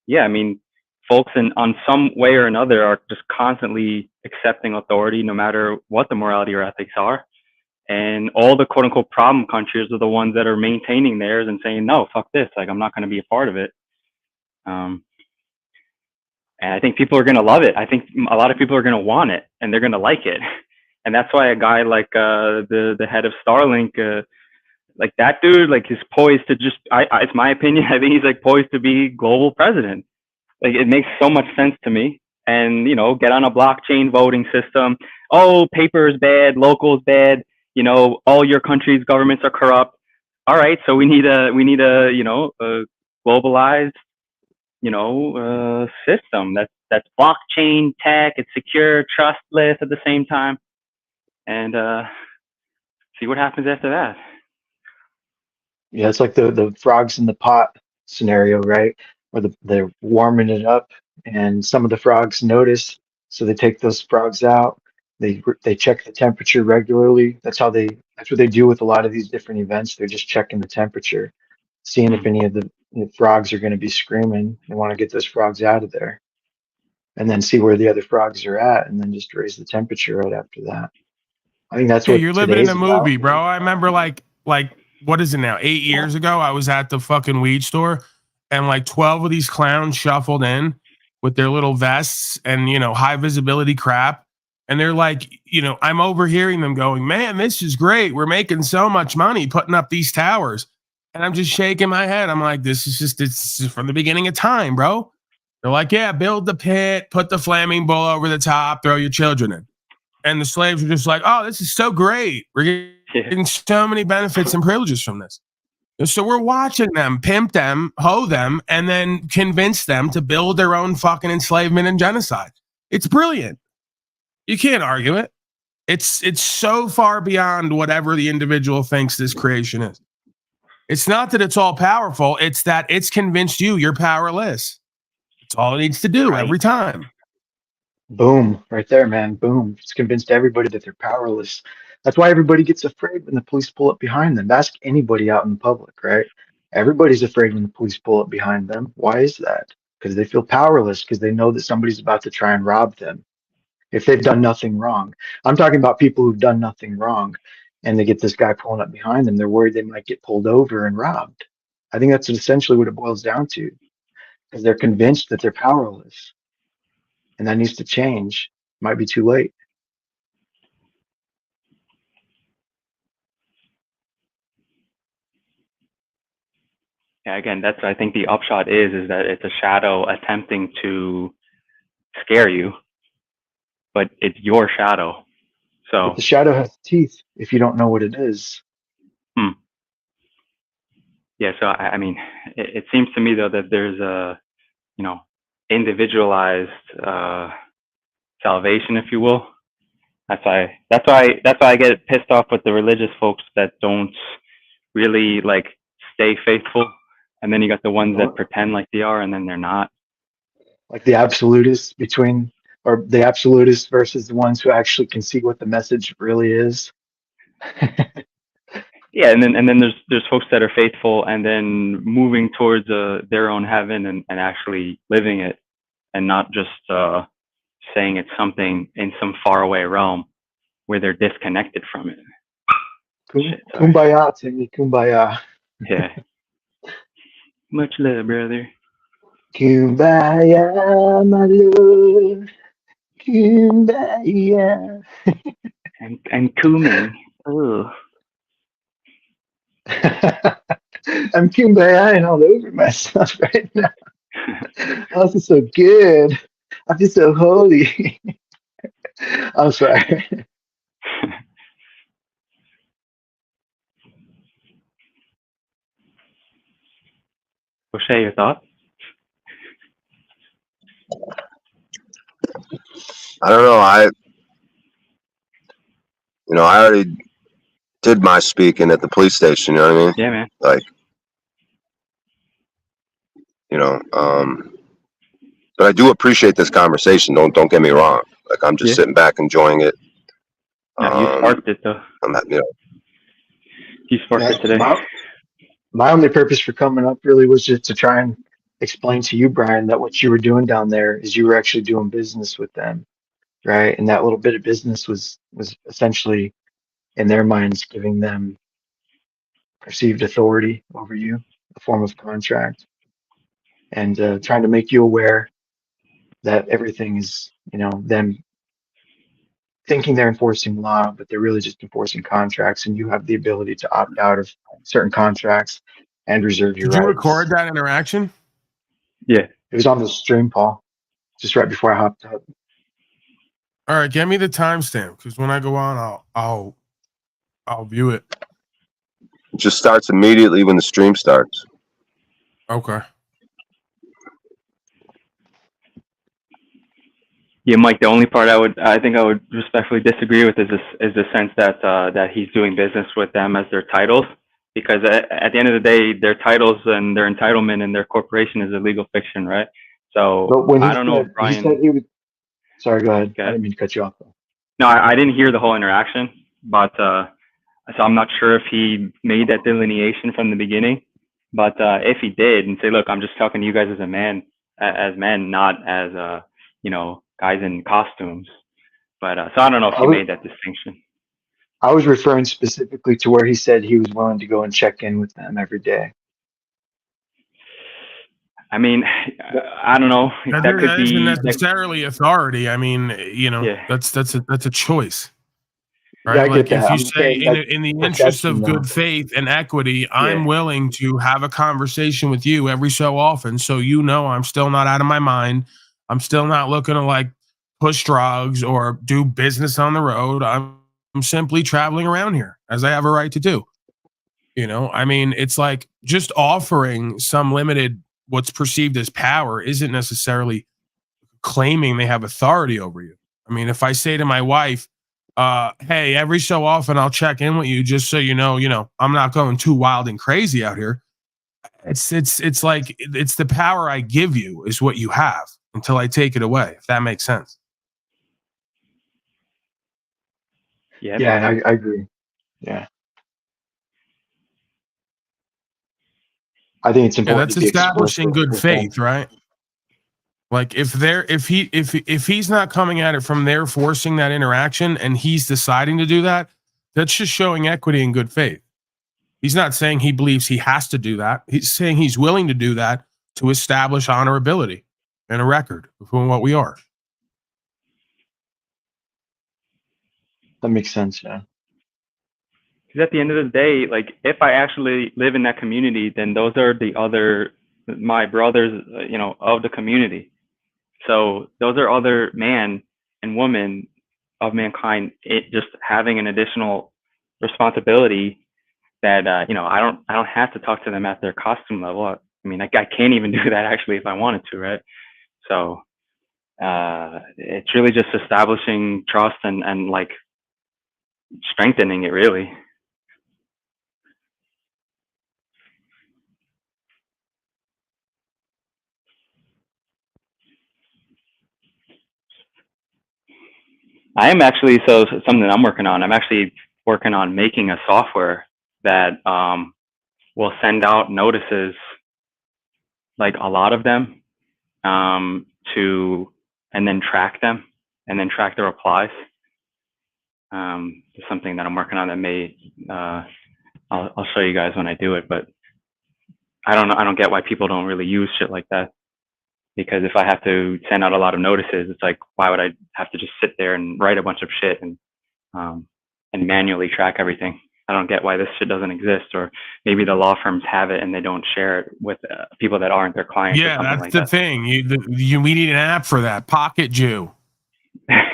yeah, I mean, folks on some way or another are just constantly accepting authority, no matter what the morality or ethics are. And all the quote unquote problem countries are the ones that are maintaining theirs and saying, no, fuck this. Like, I'm not going to be a part of it. And I think people are going to love it. I think a lot of people are going to want it and they're going to like it. And that's why a guy like the head of Starlink, like that dude, like is poised to just, it's my opinion, I think he's like poised to be global president. Like it makes so much sense to me. And, you know, get on a blockchain voting system. Oh, paper is bad, local is bad. You know, all your country's governments are corrupt. All right, so we need a you know, a globalized, you know, system that's blockchain tech, it's secure, trustless at the same time, and see what happens after that. Yeah, it's like the frogs in the pot scenario, right? Where they're warming it up, and some of the frogs notice, so they take those frogs out. They check the temperature regularly. That's what they do with a lot of these different events. They're just checking the temperature, seeing if any of the frogs are going to be screaming. They want to get those frogs out of there, and then see where the other frogs are at, and then just raise the temperature right after that. I think that's what you're living in a movie, about. bro. I remember like what is it now? 8 years ago, I was at the fucking weed store, and like 12 of these clowns shuffled in with their little vests and, you know, high visibility crap. And they're like, I'm overhearing them going, man, this is great. We're making so much money putting up these towers. And I'm just shaking my head. I'm like, it's just from the beginning of time, bro. They're like, yeah, build the pit, put the flaming bull over the top, throw your children in. And the slaves were just like, oh, this is so great. We're getting so many benefits and privileges from this. So we're watching them pimp them, hoe them, and then convince them to build their own fucking enslavement and genocide. It's brilliant. You can't argue it. It's so far beyond whatever the individual thinks this creation is. It's not that it's all powerful. It's that it's convinced you're powerless. It's all it needs to do every time. Boom, right there, man. Boom. It's convinced everybody that they're powerless. That's why everybody gets afraid when the police pull up behind them. Ask anybody out in public, right? Everybody's afraid when the police pull up behind them. Why is that? Because they feel powerless, because they know that somebody's about to try and rob them if they've done nothing wrong. I'm talking about people who've done nothing wrong and they get this guy pulling up behind them. They're worried they might get pulled over and robbed. I think that's essentially what it boils down to, because they're convinced that they're powerless. And that needs to change. Might be too late. Yeah, again, that's I think the upshot is that it's a shadow attempting to scare you, but it's your shadow. So But the shadow has teeth if you don't know what it is. Yeah, so I mean, it seems to me though that there's a, individualized salvation, if you will. That's why I get pissed off with the religious folks that don't really like stay faithful, and then you got the ones that pretend like they are and then they're not. Like the absolutists the absolutists versus the ones who actually can see what the message really is. Yeah, and then there's folks that are faithful and then moving towards their own heaven and actually living it, and not just saying it's something in some faraway realm where they're disconnected from it. Kumbaya, Timmy, kumbaya. Yeah. Much love, brother. Kumbaya, my love. Kumbaya. And Kuming. Oh. I'm kumbayaing all over myself right now. I feel so good. I feel so holy. I'm sorry. Oshea, your thoughts? I don't know. I already did my speaking at the police station. You know what I mean? Yeah, man. Like, but I do appreciate this conversation. Don't get me wrong. Like, I'm just sitting back enjoying it. No, you sparked it though. You sparked it today. My only purpose for coming up really was just to try and explain to you, Brian, that what you were doing down there is you were actually doing business with them, right? And that little bit of business was essentially, in their minds, giving them perceived authority over you, a form of contract, and trying to make you aware that everything is, them thinking they're enforcing law, but they're really just enforcing contracts, and you have the ability to opt out of certain contracts and reserve your rights. Did you record that interaction? Yeah. It was on the stream, Paul, just right before I hopped up. All right, get me the timestamp, because when I go on, I'll view it. It just starts immediately when the stream starts. Okay. Yeah, Mike. The only part I think I would respectfully disagree with is the sense that he's doing business with them as their titles, because at the end of the day, their titles and their entitlement and their corporation is a legal fiction, right? So I don't know if Brian. He said he would. Sorry, go ahead. I didn't mean to cut you off. Though. No, I didn't hear the whole interaction, but so I'm not sure if he made that delineation from the beginning. But if he did, and say, look, I'm just talking to you guys as men, not as guys in costumes. But so I don't know if he made that distinction. I was referring specifically to where he said he was willing to go and check in with them every day. I mean, I don't know. That That could isn't be, necessarily authority. I mean, yeah, that's a choice, Yeah, right? I get Like if that. you I'm say saying like in the interest perception of though. good faith and equity, I'm yeah, willing to have a conversation with you every so often, so I'm still not out of my mind. I'm still not looking to like push drugs or do business on the road. I'm simply traveling around here as I have a right to do. I mean, it's like just offering some limited what's perceived as power isn't necessarily claiming they have authority over you. I mean, if I say to my wife, hey, every so often I'll check in with you just so I'm not going too wild and crazy out here. It's like it's the power I give you is what you have until I take it away, if that makes sense. yeah, it Yeah, makes and sense. I agree. Yeah. I think it's Yeah, important that's to be explicit establishing good with them. faith, right? Like if he's not coming at it from there forcing that interaction and he's deciding to do that, that's just showing equity and good faith. He's not saying he believes he has to do that. He's saying he's willing to do that to establish honorability and a record of what we are. That makes sense. Yeah. Because at the end of the day, like if I actually live in that community, then those are my brothers, of the community. So those are other man and woman of mankind. It just having an additional responsibility that I don't have to talk to them at their costume level. I mean, I can't even do that actually if I wanted to, right? So it's really just establishing trust and like strengthening it really. I am actually something I'm working on. I'm actually working on making a software that will send out notices, like a lot of them, to and then track them and then track the replies. It's something that I'm working on that may I'll show you guys when I do it, but I don't know. I don't get why people don't really use shit like that. Because if I have to send out a lot of notices, it's like, why would I have to just sit there and write a bunch of shit and manually track everything? I don't get why this shit doesn't exist, or maybe the law firms have it and they don't share it with people that aren't their clients or Yeah, something that's like the that. thing. We need an app for that. Pocket Jew.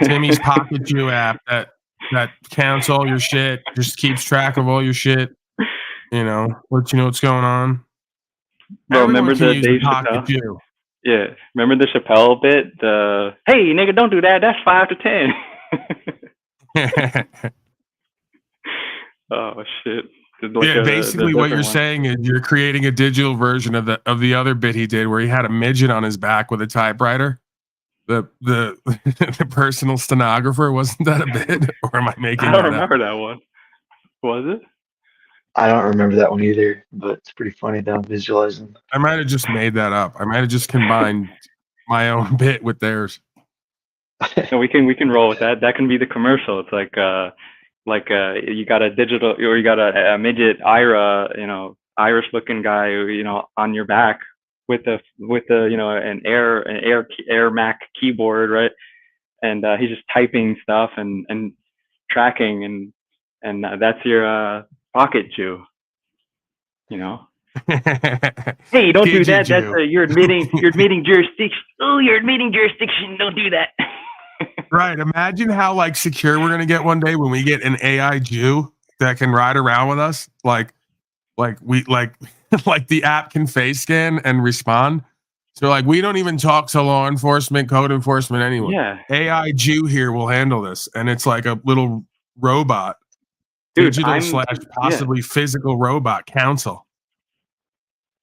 Timmy's Pocket Jew app that counts all your shit, just keeps track of all your shit. Lets you know what's going on. Bro, Everyone remember can the use the Dave Pocket Chappelle? Jew. Yeah, remember the Chappelle bit? The hey nigga, don't do that. That's 5 to 10. Oh shit! Like Yeah, the basically what you're different one. saying is you're creating a digital version of the other bit he did where he had a midget on his back with a typewriter. The the personal stenographer, wasn't that a bit? Or am I making I don't that up? remember that one. Was it? I don't remember that one either, but it's pretty funny though, visualizing. I might have just made that up. I might have just combined my own bit with theirs. No, we can roll with that. That can be the commercial. It's like you got a digital, or you got a midget Irish looking guy, on your back with an Air Mac keyboard, right? And he's just typing stuff and tracking, and that's your pocket Jew, you know. Hey, don't do that. That's Jew. you're admitting jurisdiction. Oh, you're admitting jurisdiction. Don't do that. Right. Imagine how like secure we're gonna get one day when we get an AI Jew that can ride around with us. Like we like like the app can face scan and respond. So like we don't even talk to law enforcement, code enforcement, anyone. Yeah, AI Jew here will handle this, and it's like a little robot, dude. digital / possibly physical robot counsel.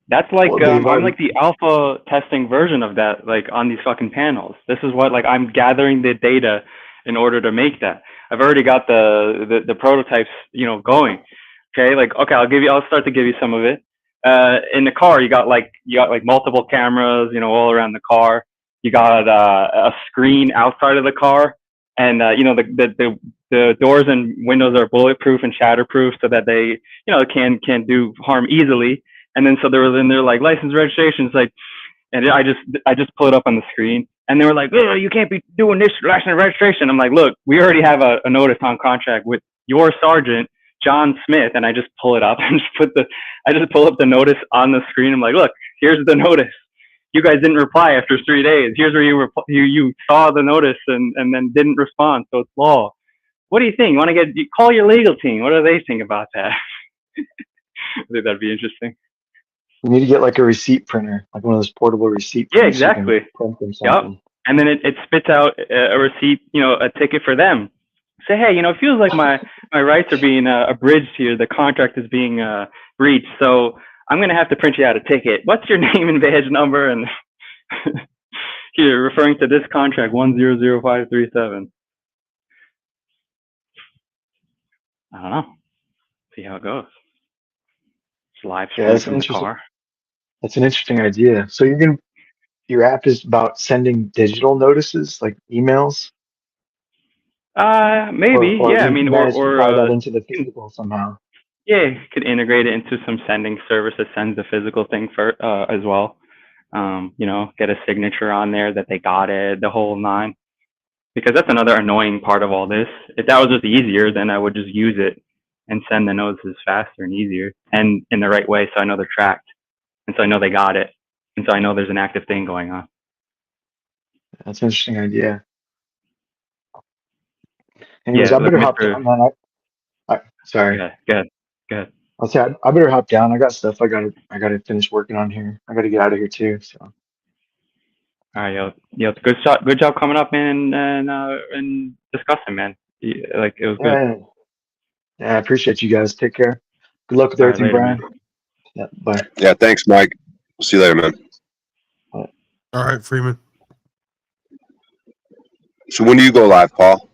That's like Well, they've I'm already, like the alpha testing version of that, like on these fucking panels. This is what like I'm gathering the data in order to make that. I've already got the prototypes, going. Okay, like okay, I'll start to give you some of it. In the car, you got like multiple cameras, all around the car. You got a screen outside of the car, and the doors and windows are bulletproof and shatterproof so that they can't do harm easily. And then so they're like license registrations, like And I just pull it up on the screen, and they were like, "Oh, you can't be doing this license registration." I'm like, "Look, we already have a notice on contract with your sergeant, John Smith," and I just pull it up and I just pull up the notice on the screen. I'm like, "Look, here's the notice. You guys didn't reply after 3 days. Here's where you saw the notice and then didn't respond. So it's law. What do you think? You call your legal team? What do they think about that?" I think that'd be interesting. You need to get like a receipt printer, like one of those portable receipt printers. Yeah, exactly. Yep. And then it spits out a receipt, a ticket for them. Say, hey, it feels like my rights are being abridged here. The contract is being breached. So I'm going to have to print you out a ticket. What's your name and badge number? And here, referring to this contract, 100537. I don't know. See how it goes. It's live stream from the car. That's an interesting idea. So your app is about sending digital notices, like emails? Maybe, or yeah. or tie that into the physical somehow. Yeah, you could integrate it into some sending service that sends the physical thing as well. Get a signature on there that they got it, the whole nine. Because that's another annoying part of all this. If that was just easier, then I would just use it and send the notices faster and easier and in the right way, so I know they're tracked, and so I know they got it, and so I know there's an active thing going on. That's an interesting idea. Anyways, Yeah, I better hop down, man. Sorry. Go ahead. I'll say I better hop down. I got stuff I gotta finish working on here. I gotta get out of here too. So. All right, yo, good job coming up and discussing, man. Like, it was good. Yeah, I appreciate you guys. Take care. Good luck with everything, later, Brian. Man. Yeah, bye. Yeah, thanks, Mike. See you later, man. All right, Freeman. So when do you go live, Paul?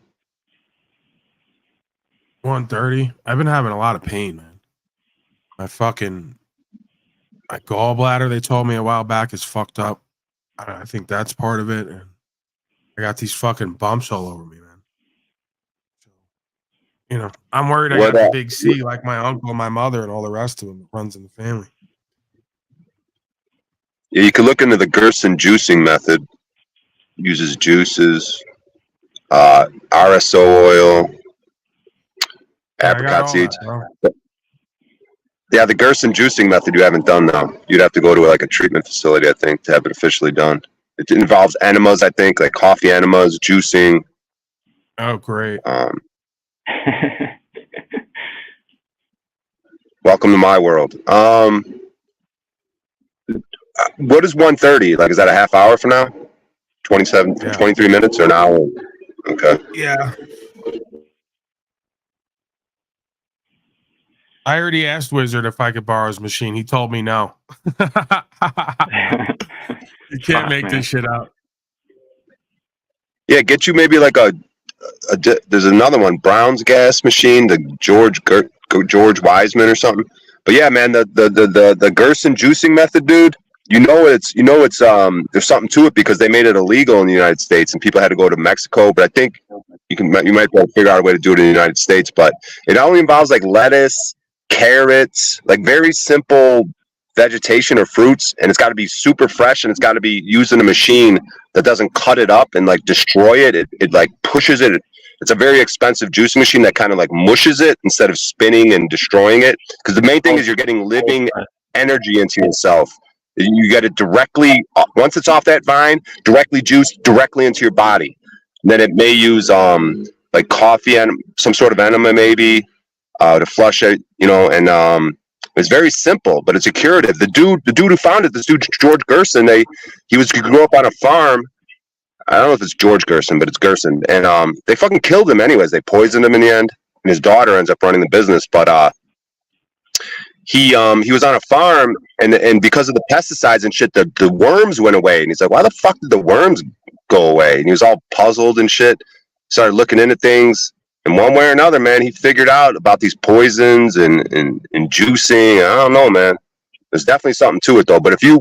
1:30. I've been having a lot of pain, man. My gallbladder, they told me a while back, is fucked up. I think that's part of it. And I got these fucking bumps all over me, man. So, I'm worried I got a big C like my uncle, my mother, and all the rest of them that runs in the family. Yeah, you can look into the Gerson juicing method. Uses juices, RSO oil, apricot seeds. Yeah, the Gerson juicing method you haven't done now. You'd have to go to like a treatment facility, I think, to have it officially done. It involves enemas, I think, like coffee enemas, juicing. Oh, great. Welcome to my world. What is 1:30? Like, is that a half hour from now? 23 minutes or an hour? Okay. Yeah. I already asked Wizard if I could borrow his machine. He told me no. You can't make this shit up. Yeah, get you maybe like there's another one, Brown's gas machine, the George Wiseman or something. But yeah, man, the Gerson juicing method, dude. It's there's something to it because they made it illegal in the United States and people had to go to Mexico. But I think you might be able to figure out a way to do it in the United States. But it only involves like lettuce, carrots, like very simple vegetation or fruits, and it's got to be super fresh and it's got to be used in a machine that doesn't cut it up and like destroy it. It like pushes it. It's a very expensive juicing machine that kind of like mushes it instead of spinning and destroying it. Because the main thing is you're getting living energy into yourself. You get it directly, once it's off that vine, directly juiced directly into your body. And then it may use like coffee and some sort of enema maybe to flush it, and it's very simple, but it's a curative. The dude who founded this dude, George Gerson, he grew up on a farm. I don't know if it's George Gerson, but it's Gerson. And they fucking killed him anyways. They poisoned him in the end. And his daughter ends up running the business. But he was on a farm, and because of the pesticides and shit, the worms went away. And he's like, why the fuck did the worms go away? And he was all puzzled and shit. Started looking into things. And one way or another, man, he figured out about these poisons and juicing. I don't know, man. There's definitely something to it, though. But if you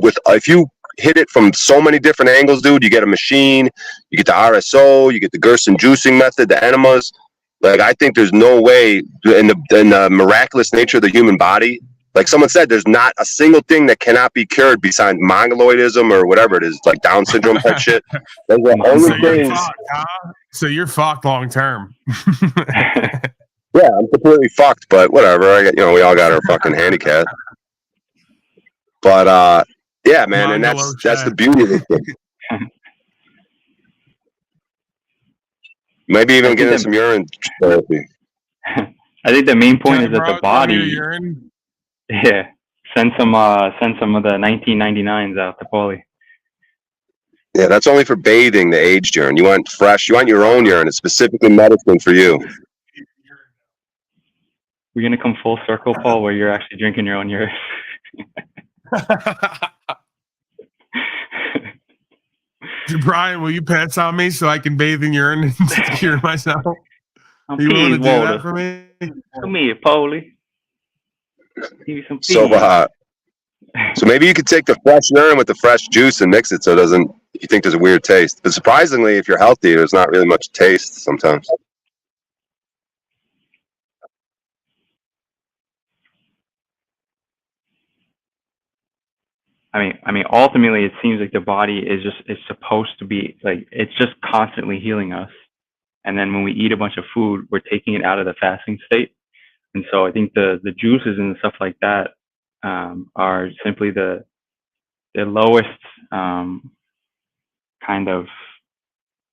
hit it from so many different angles, dude, you get a machine, you get the RSO, you get the Gerson juicing method, the enemas. Like, I think there's no way in the miraculous nature of the human body. Like someone said, there's not a single thing that cannot be cured besides mongoloidism or whatever it is, like Down syndrome type shit. Those are the So only you're things. fucked, huh? So you're fucked long term. Yeah, I'm completely fucked, but whatever. I got, we all got our fucking handicap. But yeah, man, and that's the beauty of it. Maybe even getting some urine therapy. I think the main point is that bro, the body, urine. yeah, send some of the 1999s out to Paulie. Yeah, that's only for bathing, the aged urine. You want fresh, you want your own urine. It's specifically medicine for you. We're gonna come full circle, Paul, where you're actually drinking your own urine. Brian, will you pass on me so I can bathe in urine and cure myself? Are you willing to do that for me? Come here, Paulie. Give me some So maybe you could take the fresh urine with the fresh juice and mix it so it doesn't, you think there's a weird taste. But surprisingly, if you're healthy, there's not really much taste sometimes. I mean, ultimately, it seems like the body is supposed to be like, it's just constantly healing us. And then when we eat a bunch of food, we're taking it out of the fasting state. And so I think the juices and stuff like that are simply the lowest kind of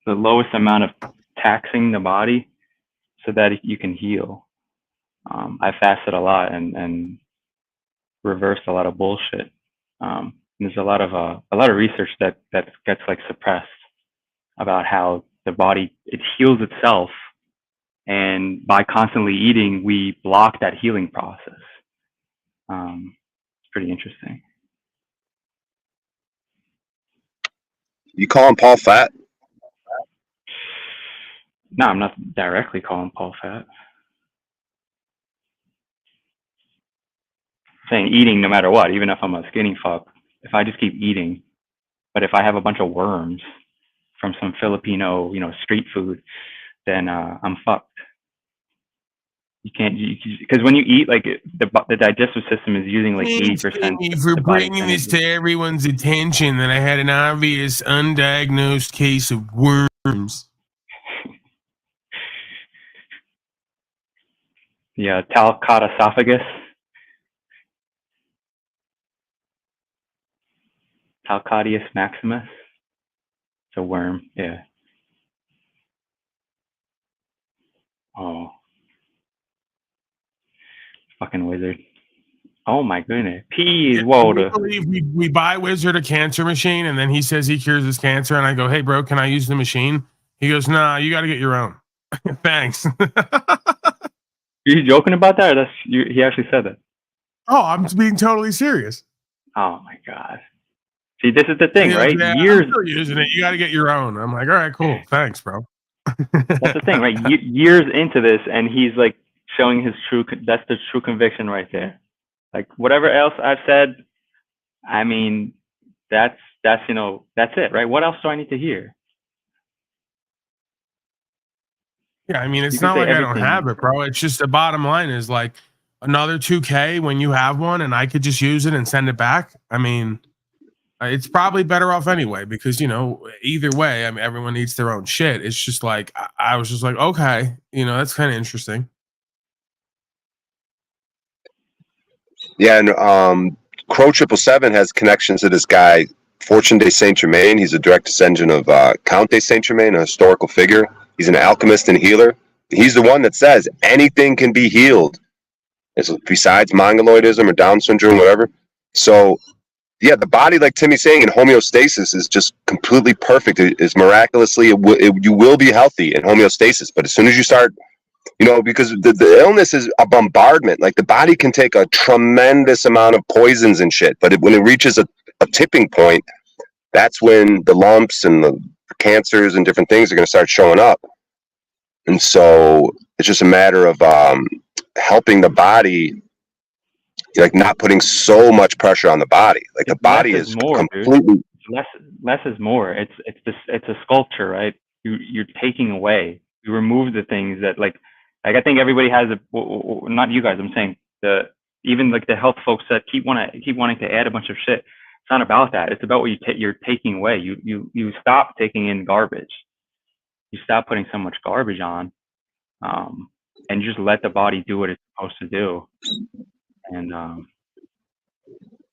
the lowest amount of taxing the body so that you can heal. I fasted a lot and reversed a lot of bullshit. There's a lot of research that gets like suppressed about how the body, it heals itself, and by constantly eating, we block that healing process. It's pretty interesting. You calling Paul fat? No, I'm not directly calling Paul fat. I'm saying eating no matter what, even if I'm a skinny fuck, if I just keep eating, but if I have a bunch of worms from some Filipino, street food, then I'm fucked. You can't, because when you eat, like the digestive system is using like 80%. For bringing this to everyone's attention that I had an obvious undiagnosed case of worms. Yeah, Talcott esophagus. Talcottius maximus. It's a worm, yeah. Oh. Fucking wizard. Oh my goodness. Peas, water. I believe we buy Wizard a cancer machine and then he says he cures his cancer and I go, hey bro, can I use the machine? He goes, nah, you got to get your own. Thanks. Are you joking about that? Or he actually said that. Oh, I'm being totally serious. Oh my God. See, this is the thing, right? Yeah, years I'm still using it. You got to get your own. I'm like, all right, cool. Thanks, bro. That's the thing, right? Years into this, and he's like showing that's the true conviction right there. Like whatever else I've said, I mean, that's it, right? What else do I need to hear? Yeah, I mean, it's not like I don't have it, bro. It's just the bottom line is like another 2K when you have one and I could just use it and send it back. I mean, it's probably better off anyway because, either way, I mean, everyone needs their own shit. It's just like, I was just like, okay, that's kind of interesting. Yeah, and Crow 777 has connections to this guy, Fortune de Saint Germain. He's a direct descendant of Count de Saint Germain, a historical figure. He's an alchemist and healer. He's the one that says anything can be healed, besides mongoloidism or Down syndrome, whatever. So, yeah, the body, like Timmy's saying, in homeostasis is just completely perfect. It is miraculously, you will be healthy in homeostasis. But as soon as you start, because the illness is a bombardment. Like the body can take a tremendous amount of poisons and shit. But when it reaches a tipping point, that's when the lumps and the cancers and different things are going to start showing up. And so it's just a matter of helping the body, like not putting so much pressure on the body. Like the body is completely less is more. It's a sculpture, right? You're taking away. You remove the things that like I think everybody has not you guys. I'm saying the even like the health folks that keep wanting to add a bunch of shit. It's not about that. It's about what you're taking away. You stop taking in garbage. You stop putting so much garbage on, and you just let the body do what it's supposed to do. And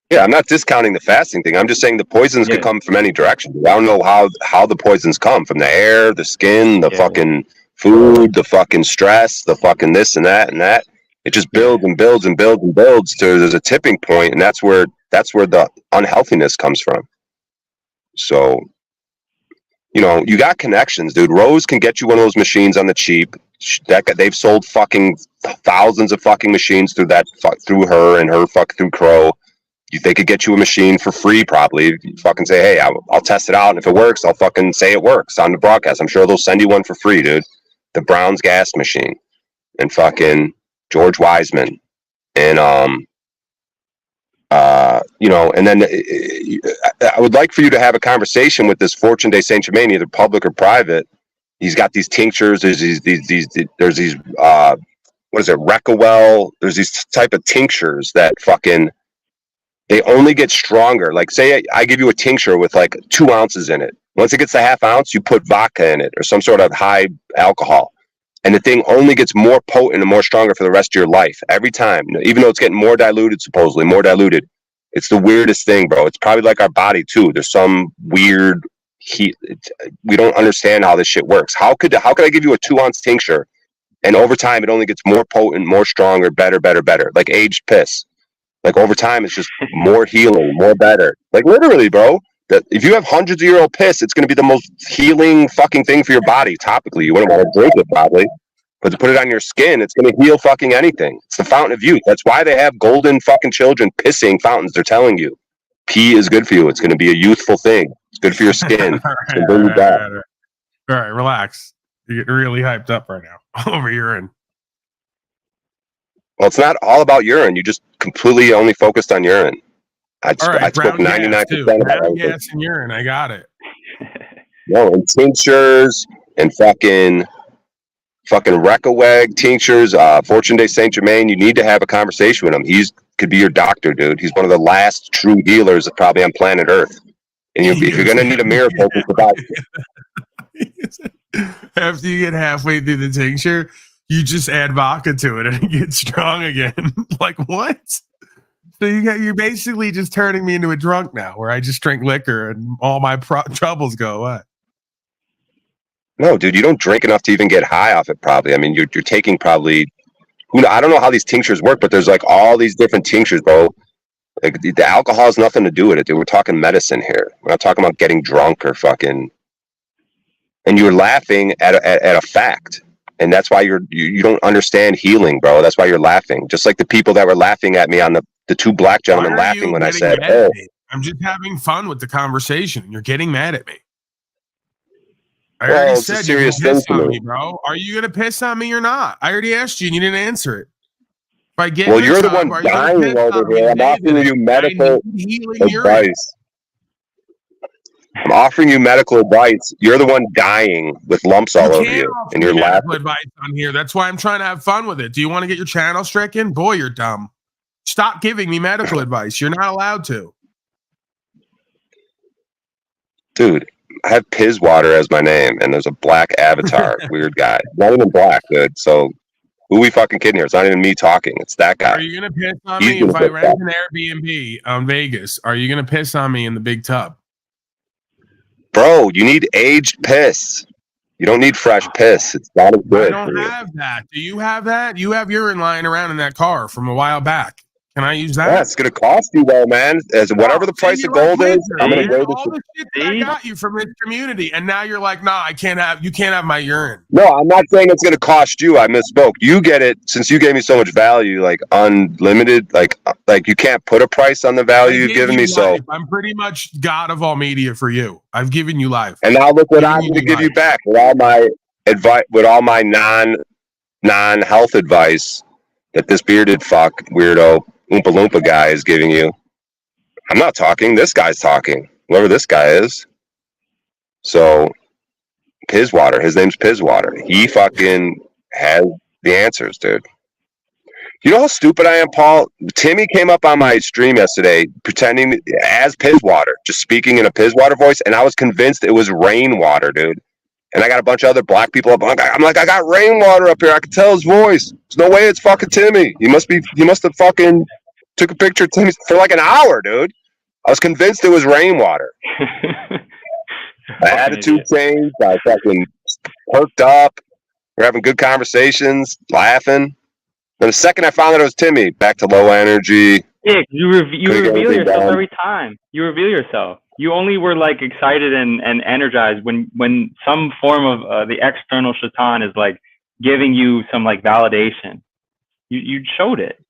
yeah, I'm not discounting the fasting thing. I'm just saying the poisons could come from any direction. I don't know how the poisons come from the air, the skin, the fucking food, the fucking stress, the fucking this and that and that. It just builds and builds and builds and builds to there's a tipping point, and that's where the unhealthiness comes from. So, you know, you got connections, dude. Rose can get you one of those machines on the cheap. They've sold fucking thousands of fucking machines through her and her through Crow. They could get you a machine for free, probably. If you fucking say, hey, I'll test it out, and if it works, I'll fucking say it works on the broadcast. I'm sure they'll send you one for free, dude. The Browns gas machine, and fucking George Wiseman, and you know, and then I would like for you to have a conversation with this Fortune de Saint Germain, either public or private. He's got these tinctures. There's these what is it, Recawell? There's these type of tinctures that fucking. They only get stronger. Like, say I give you a tincture with like 2 ounces in it. Once it gets a half ounce, you put vodka in it or some sort of high alcohol. And the thing only gets more potent and more stronger for the rest of your life. Every time. Even though it's getting more diluted, supposedly, more diluted. It's the weirdest thing, bro. It's probably like our body, too. There's some weird heat. We don't understand how this shit works. How could I give you a 2 ounce tincture and over time it only gets more potent, more stronger, better, like aged piss? Like over time, it's just more healing, more better. Like literally, bro. That if you have hundreds of year old piss, it's going to be the most healing fucking thing for your body. Topically, you wouldn't want to drink it probably, but to put it on your skin, it's going to heal fucking anything. It's the fountain of youth. That's why they have golden fucking children pissing fountains. They're telling you, pee is good for you. It's going to be a youthful thing. It's good for your skin. It's going to bring you back. All right, relax. You're getting really hyped up right now over urine. Well, it's not all about urine. You just completely only focused on urine. I spoke 99% about brown gas and urine. I got it. No, and tinctures and fucking Recaweg tinctures, Fortune de Saint Germain. You need to have a conversation with him. Could be your doctor, dude. He's one of the last true healers probably on planet Earth. And if you're gonna need a miracle, it's about after you get halfway through the tincture, you just add vodka to it and it gets strong again. Like what? So you're basically just turning me into a drunk now, where I just drink liquor and all my troubles go away. No, dude, you don't drink enough to even get high off it. Probably. I mean, you're taking probably. I don't know how these tinctures work, but there's like all these different tinctures, bro. Like the alcohol has nothing to do with it, dude. We're talking medicine here. We're not talking about getting drunk or fucking. And you're laughing at a fact. And that's why you don't understand healing, bro. That's why you're laughing. Just like the people that were laughing at me on the two black gentlemen laughing when I said, "Oh, I'm just having fun with the conversation." You're getting mad at me. I already said you're gonna piss on me, bro. Are you gonna piss on me or not? I already asked you and you didn't answer it. If I get you're the one dying over here. I'm offering you medical advice. I'm offering you medical advice. You're the one dying with lumps all over you, and you're laughing. Advice on here. That's why I'm trying to have fun with it. Do you want to get your channel stricken? Boy, you're dumb. Stop giving me medical advice. You're not allowed to. Dude, I have Pizwater as my name, and there's a black avatar, weird guy. Not even black, dude. So who we fucking kidding here? It's not even me talking. It's that guy. Are you gonna piss on me if I rent an Airbnb on Vegas? Are you gonna piss on me in the big tub? Bro, you need aged piss. You don't need fresh piss. It's not as good. I don't have that. Do you have that? You have urine lying around in that car from a while back. Can I use that? Yeah, it's going to cost you, though, man. As whatever the price of gold is, I'm going to go all the shit that I got you from this community, and now you're like, nah, you can't have my urine. No, I'm not saying it's going to cost you. I misspoke. You get it since you gave me so much value, like unlimited, like you can't put a price on the value you've given me. So I'm pretty much God of all media for you. I've given you life, and now look what I'm going to give you back with all my advice, with all my non-health advice that this bearded weirdo Oompa Loompa guy is giving you. I'm not talking. This guy's talking. Whoever this guy is. So, Pizwater. His name's Pizwater. He fucking has the answers, dude. You know how stupid I am, Paul? Timmy came up on my stream yesterday pretending as Pisswater, just speaking in a Pisswater voice, and I was convinced it was rainwater, dude. And I got a bunch of other black people up. I'm like, I got rainwater up here. I can tell his voice. There's no way it's fucking Timmy. He must have fucking took a picture of Timmy for like an hour, dude. I was convinced it was rainwater. My attitude changed. I fucking perked up. We're having good conversations, laughing. Then the second I found out it was Timmy, back to low energy. Yeah, you reveal yourself every time. You reveal yourself. You only were like excited and energized when some form of the external shaitan is like giving you some like validation. You showed it.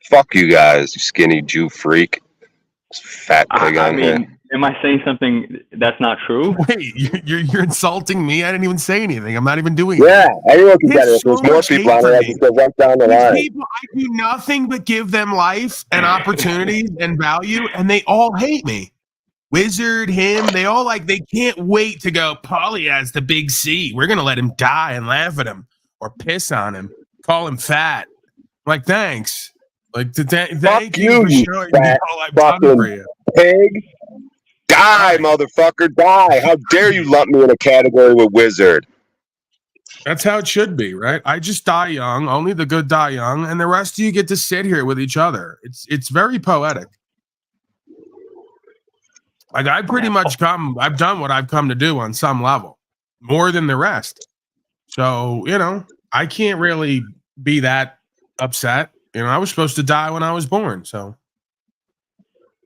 Fuck you guys, you skinny Jew freak. Fat pig on here. Am I saying something that's not true? Wait, you're insulting me? I didn't even say anything. I'm not even doing Yeah, everyone can get it. There's There's more people on there. I just go right down the line. People, I do nothing but give them life and opportunities and value, and they all hate me. Wizard, him, they all they can't wait to go, Paulie has the big C. We're going to let him die and laugh at him or piss on him, call him fat. I'm like, thanks. Like, thank you for showing me all I've done for you. Pig. Die, motherfucker, die. How dare you lump me in a category with Wizard? That's how it should be, right? I just die young. Only the good die young, and the rest of you get to sit here with each other. It's very poetic. Like I've done what I've come to do on some level, more than the rest. So, I can't really be that upset. I was supposed to die when I was born. So,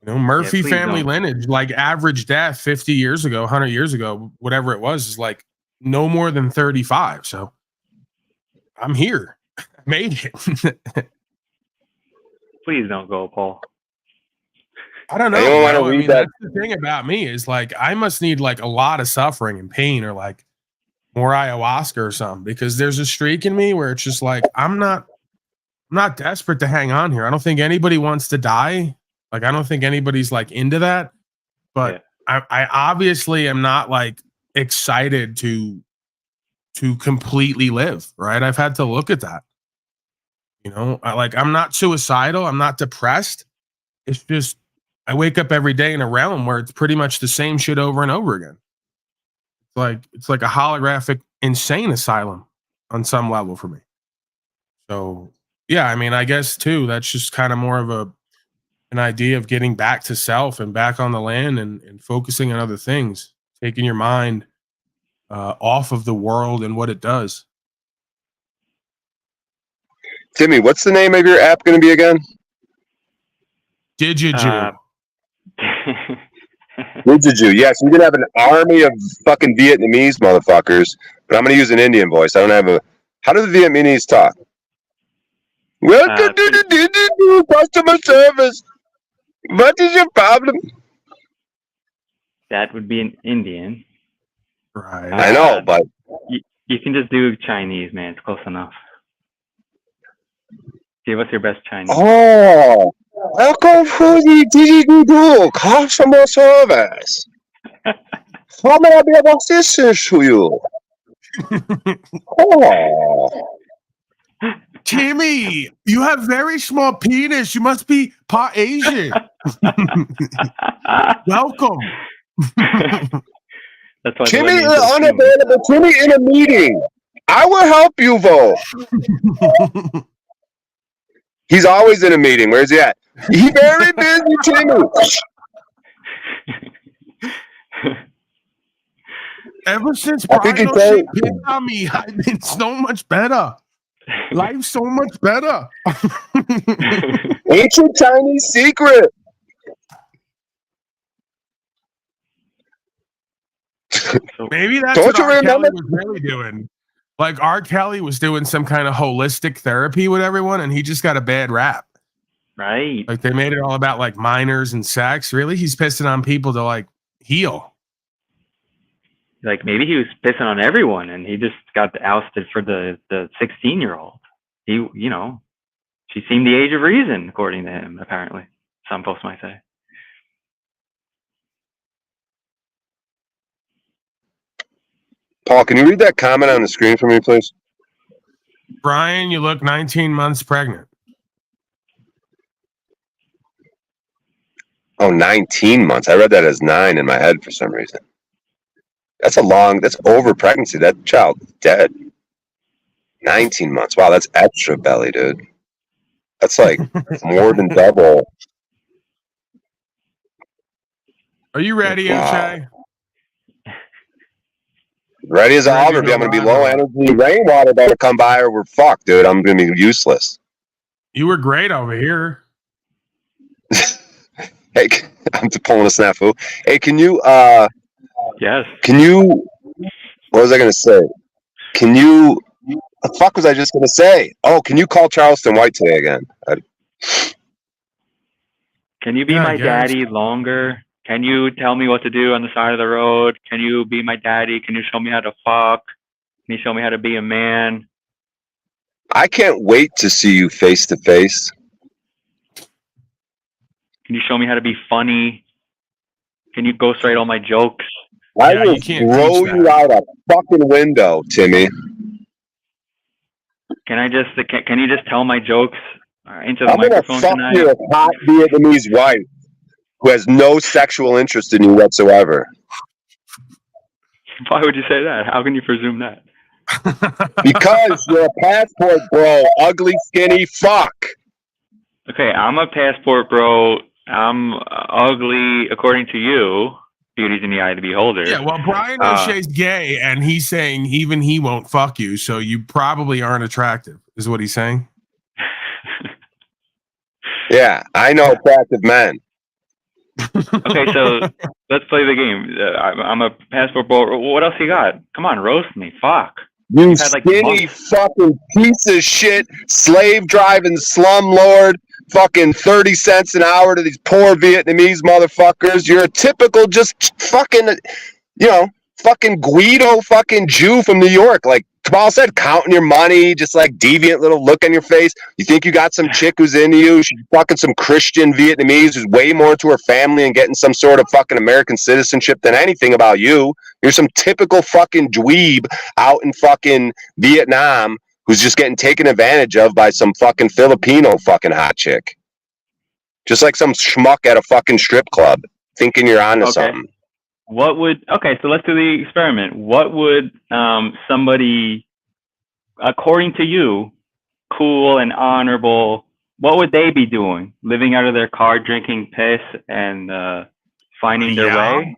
Murphy family lineage, like average death 50 years ago, 100 years ago, whatever it was, is like no more than 35. So I'm here. I made it. Please don't go, Paul. I don't know. That's the thing about me is like I must need like a lot of suffering and pain or like more ayahuasca or something, because there's a streak in me where it's just like I'm not desperate to hang on here. I don't think anybody wants to die. Like I don't think anybody's like into that. But yeah. I obviously am not like excited to completely live, right? I've had to look at that. I'm not suicidal. I'm not depressed. It's just I wake up every day in a realm where it's pretty much the same shit over and over again. It's like a holographic insane asylum on some level for me. So yeah, I guess too, that's just kind of more of an idea of getting back to self and back on the land and focusing on other things, taking your mind off of the world and what it does. Timmy, what's the name of your app going to be again? Digiju. Digiju. Yes, you're going to have an army of fucking Vietnamese motherfuckers, but I'm going to use an Indian voice. I don't have how do the Vietnamese talk? Welcome to the Digiju customer service. What is your problem? That would be an Indian. Right. I know, but you can just do Chinese, man. It's close enough. Give us your best Chinese. Oh, welcome to the Digiju customer service. How may I be of assistance to you? Oh. Timmy, you have very small penis. You must be part Asian. Welcome. That's why Timmy is unavailable. Timmy in a meeting. I will help you, Vo. He's always in a meeting. Where's he at? He's very busy, Timmy. Ever since Brian O'Shea picked on me, I've been so much better. Life's so much better. Ancient Chinese secret. Maybe that's what R. Kelly was really doing. Like R. Kelly was doing some kind of holistic therapy with everyone, and he just got a bad rap. Right. Like they made it all about like minors and sex. Really, he's pissing on people to like heal. Like maybe he was pissing on everyone, and he just got ousted for the 16-year-old. He, she seemed the age of reason, according to him. Apparently, some folks might say. Paul, can you read that comment on the screen for me, please? Brian, you look 19 months pregnant. Oh, 19 months. I read that as 9 in my head for some reason. That's over pregnancy. That child dead. 19 months. Wow, that's extra belly, dude. That's like more than double. Are you ready, Wow. O'Shea? Ready as Ready I'll to ever be. go I'm going to be live or low what? energy. Rainwater better come by or we're fucked, dude. I'm going to be useless. You were great over here. Hey, I'm just pulling a snafu. Hey, Yes. what was I going to say? What the fuck was I just going to say? Oh, can you call Charleston White today again? Can you be Yeah, I my guess. daddy longer? Can you tell me what to do on the side of the road? Can you be my daddy? Can you show me how to fuck? Can you show me how to be a man? I can't wait to see you face to face. Can you show me how to be funny? Can you ghostwrite all my jokes? I Yeah, will you can't throw teach you that. out a fucking window, Timmy. Can you just tell my jokes into the I'm gonna microphone fuck tonight? your hot Vietnamese wife who has no sexual interest in you whatsoever. Why would you say that? How can you presume that? Because you're a passport bro, ugly, skinny fuck. Okay, I'm a passport bro. I'm ugly according to you. Beauty's in the eye of the beholder. Yeah, well, Brian O'Shea's gay, and he's saying even he won't fuck you, so you probably aren't attractive, is what he's saying. Yeah, I know attractive men. Okay, so let's play the game. I'm a passport bro. What else you got? Come on, roast me. Fuck. You You've had, like, skinny months. fucking piece of shit, slave driving slumlord, fucking 30 cents an hour to these poor Vietnamese motherfuckers. You're a typical just fucking, fucking Guido fucking Jew from New York. Like Kabal said, counting your money, just like deviant little look on your face. You think you got some chick who's into you? She's fucking some Christian Vietnamese who's way more into her family and getting some sort of fucking American citizenship than anything about you. You're some typical fucking dweeb out in fucking Vietnam who's just getting taken advantage of by some fucking Filipino fucking hot chick. Just like some schmuck at a fucking strip club thinking you're onto something. So let's do the experiment. What would somebody, according to you, cool and honorable, what would they be doing? Living out of their car, drinking piss, and finding their way?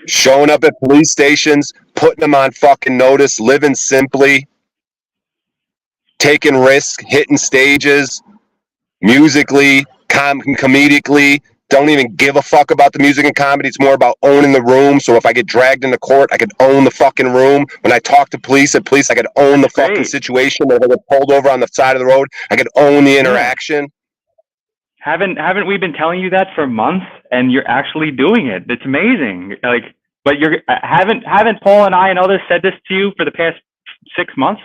Showing up at police stations, putting them on fucking notice, living simply, taking risks, hitting stages, musically, comedically. Don't even give a fuck about the music and comedy. It's more about owning the room. So if I get dragged into court, I could own the fucking room. When I talk to police, I could own the fucking Great. situation. If I get pulled over on the side of the road, I could own the interaction. Haven't we been telling you that for months? And you're actually doing it. It's amazing. But haven't Paul and I and others said this to you for the past 6 months?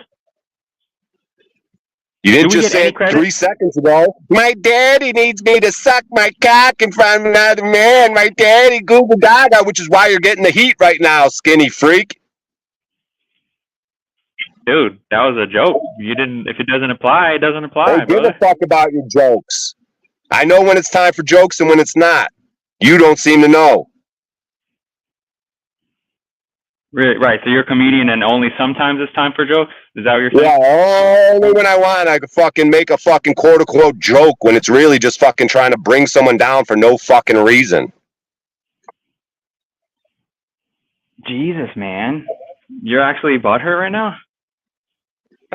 You didn't Do we just get say any it credit? 3 seconds ago. My daddy needs me to suck my cock in front of another man. My daddy Google Gaga, which is why you're getting the heat right now, skinny freak. Dude, that was a joke. You didn't. If it doesn't apply, it doesn't apply, Don't give brother. a fuck about your jokes. I know when it's time for jokes and when it's not. You don't seem to know. Right. So you're a comedian, and only sometimes it's time for jokes. Is that what you're saying? Yeah, only when I want, I could fucking make a fucking quote unquote joke when it's really just fucking trying to bring someone down for no fucking reason. Jesus, man, you're actually butthurt right now.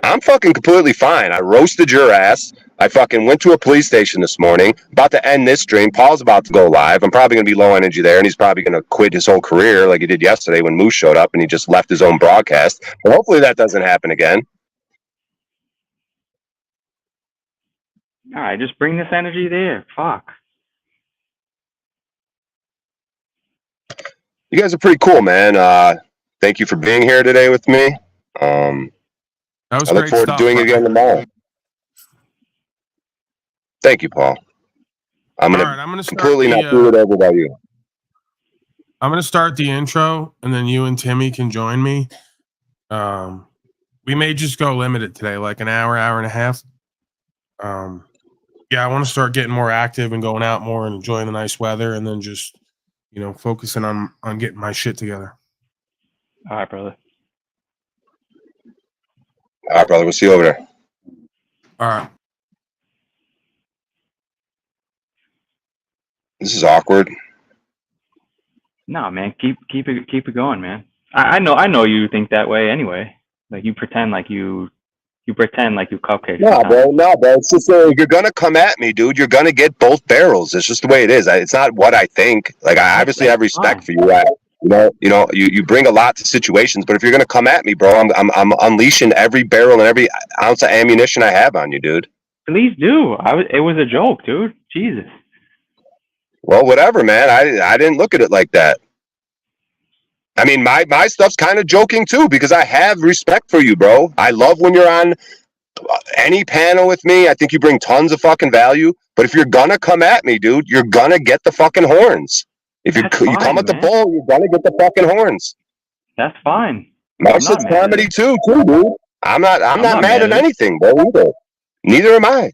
I'm fucking completely fine. I roasted your ass. I fucking went to a police station this morning. About to end this stream. Paul's about to go live. I'm probably going to be low energy there, and he's probably going to quit his whole career like he did yesterday when Moose showed up and he just left his own broadcast. But hopefully that doesn't happen again. All right, just bring this energy there. Fuck. You guys are pretty cool, man. Thank you for being here today with me. That was I look great forward stuff, to doing it again tomorrow. Thank you, Paul. I'm gonna completely not do it over by you. I'm gonna start the intro, and then you and Timmy can join me. We may just go limited today, like an hour, hour and a half. Yeah, I want to start getting more active and going out more and enjoying the nice weather, and then just, focusing on getting my shit together. All right, brother. All right, brother. We'll see you over there. All right. This is awkward. No, man, keep it going, man. I know you think that way anyway. Like you pretend like you cupcake. No, bro. It's just you're gonna come at me, dude. You're gonna get both barrels. It's just the way it is. It's not what I think. Like I obviously have respect for you. You bring a lot to situations, but if you're gonna come at me, bro, I'm unleashing every barrel and every ounce of ammunition I have on you, dude. Please do. It was a joke, dude. Jesus. Well, whatever, man. I didn't look at it like that. I mean, my stuff's kind of joking too, because I have respect for you, bro. I love when you're on any panel with me. I think you bring tons of fucking value. But if you're gonna come at me, dude, you're gonna get the fucking horns. If you come at the bull, you're gonna get the fucking horns. That's fine. My shit's comedy too, dude. I'm not mad at anything, bro. Neither am I.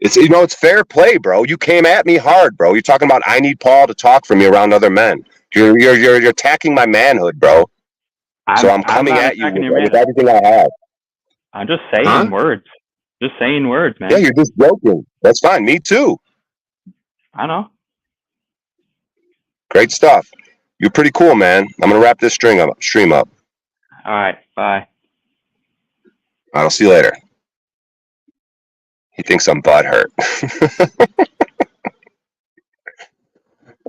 It's fair play, bro. You came at me hard, bro. You're talking about I need Paul to talk for me around other men. You're attacking my manhood, bro. I'm coming at you with everything I have. I'm just saying words. Just saying words, man. Yeah, you're just joking. That's fine. Me too. I know. Great stuff. You're pretty cool, man. I'm gonna wrap this stream up. All right. Bye. I'll see you later. He thinks I'm butthurt.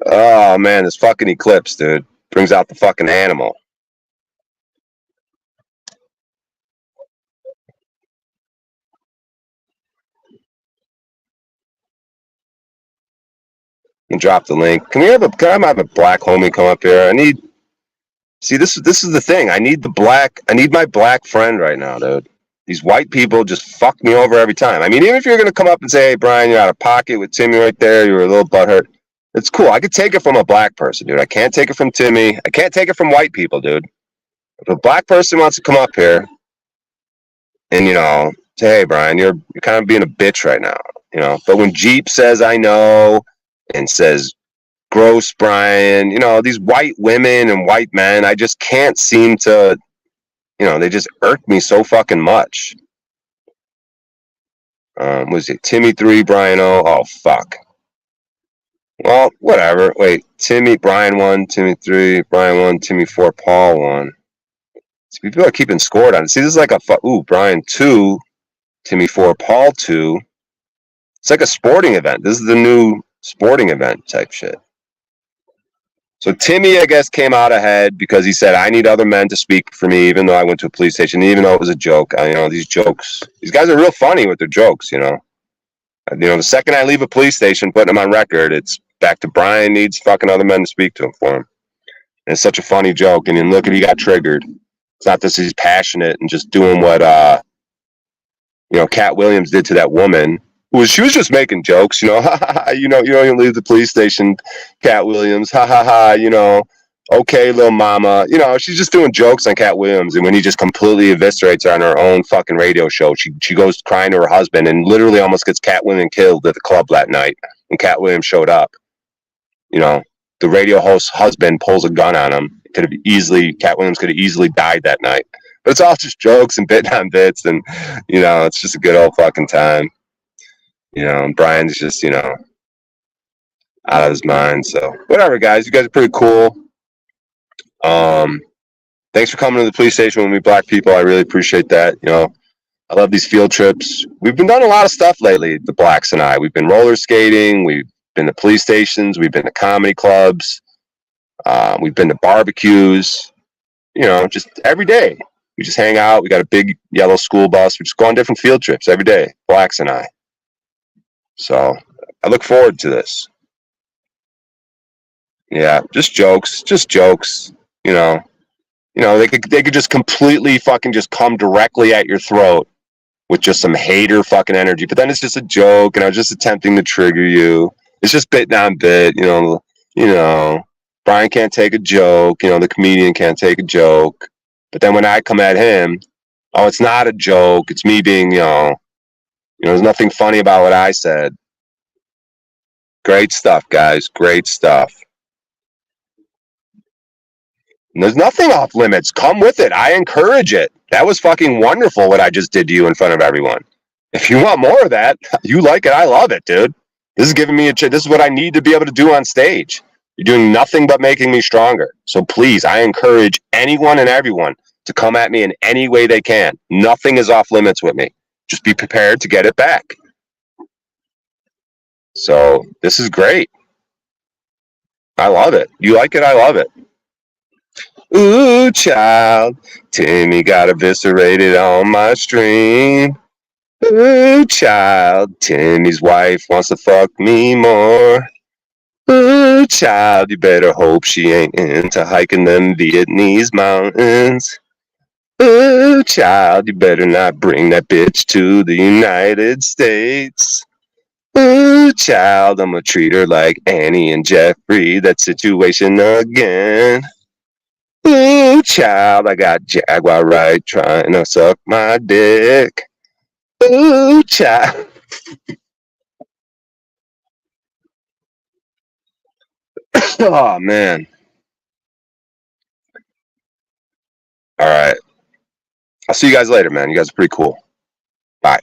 Oh man, this fucking eclipse, dude, brings out the fucking animal. And drop the link. Can I have a black homie come up here? This is the thing. I need my black friend right now, dude. These white people just fuck me over every time. I mean, even if you're gonna come up and say, hey Brian, you're out of pocket with Timmy right there, you were a little butthurt. It's cool. I could take it from a black person, dude. I can't take it from Timmy. I can't take it from white people, dude. If a black person wants to come up here and, say, hey, Brian, you're kind of being a bitch right now, But when Jeep says I know and says, gross, Brian, these white women and white men, I just can't seem to, they just irk me so fucking much. Was it Timmy 3, Brian 0? Oh, fuck. Well, whatever. Wait, Timmy, Brian 1, Timmy 3, Brian 1, Timmy 4, Paul 1. See, people are keeping score on it. See, this is like Brian 2, Timmy 4, Paul 2. It's like a sporting event. This is the new sporting event type shit. So Timmy, I guess, came out ahead because he said, I need other men to speak for me, even though I went to a police station, even though it was a joke. These jokes, these guys are real funny with their jokes, The second I leave a police station, putting them on record, it's back to Brian needs fucking other men to speak to him for him. And it's such a funny joke. And then look at he got triggered. It's not that he's passionate and just doing what Cat Williams did to that woman. She was just making jokes, you don't leave the police station, Cat Williams, okay, little mama. She's just doing jokes on Cat Williams, and when he just completely eviscerates her on her own fucking radio show, she goes crying to her husband and literally almost gets Cat Williams killed at the club that night when Cat Williams showed up. The radio host's husband pulls a gun on him. Cat Williams could have easily died that night. But it's all just jokes and bit on bits, and it's just a good old fucking time. And Brian's just, out of his mind. So whatever, guys. You guys are pretty cool. Thanks for coming to the police station with me, black people. I really appreciate that. I love these field trips. We've been doing a lot of stuff lately, the blacks and I. We've been roller skating. We've been to police stations. We've been to comedy clubs. We've been to barbecues. Just every day. We just hang out. We got a big yellow school bus. We just go on different field trips every day, blacks and I. So I look forward to this. Yeah, just jokes. They could just completely fucking just come directly at your throat with just some hater fucking energy. But then it's just a joke, and I was just attempting to trigger you. It's just bit on bit, Brian can't take a joke. The comedian can't take a joke. But then when I come at him, oh, it's not a joke. It's me being, there's nothing funny about what I said. Great stuff, guys. Great stuff. And there's nothing off limits. Come with it. I encourage it. That was fucking wonderful what I just did to you in front of everyone. If you want more of that, you like it. I love it, dude. This is giving me this is what I need to be able to do on stage. You're doing nothing but making me stronger. So please, I encourage anyone and everyone to come at me in any way they can. Nothing is off limits with me. Just be prepared to get it back. So this is great. I love it. You like it? I love it. Ooh, child, Timmy got eviscerated on my stream. Ooh, child, Timmy's wife wants to fuck me more. Ooh, child, you better hope she ain't into hiking them Vietnamese mountains. Ooh, child, you better not bring that bitch to the United States. Ooh, child, I'm gonna treat her like Annie and Jeffrey, that situation again. Ooh, child, I got Jaguar right trying to suck my dick. Ooh, child. Oh, man. All right. I'll see you guys later, man. You guys are pretty cool. Bye.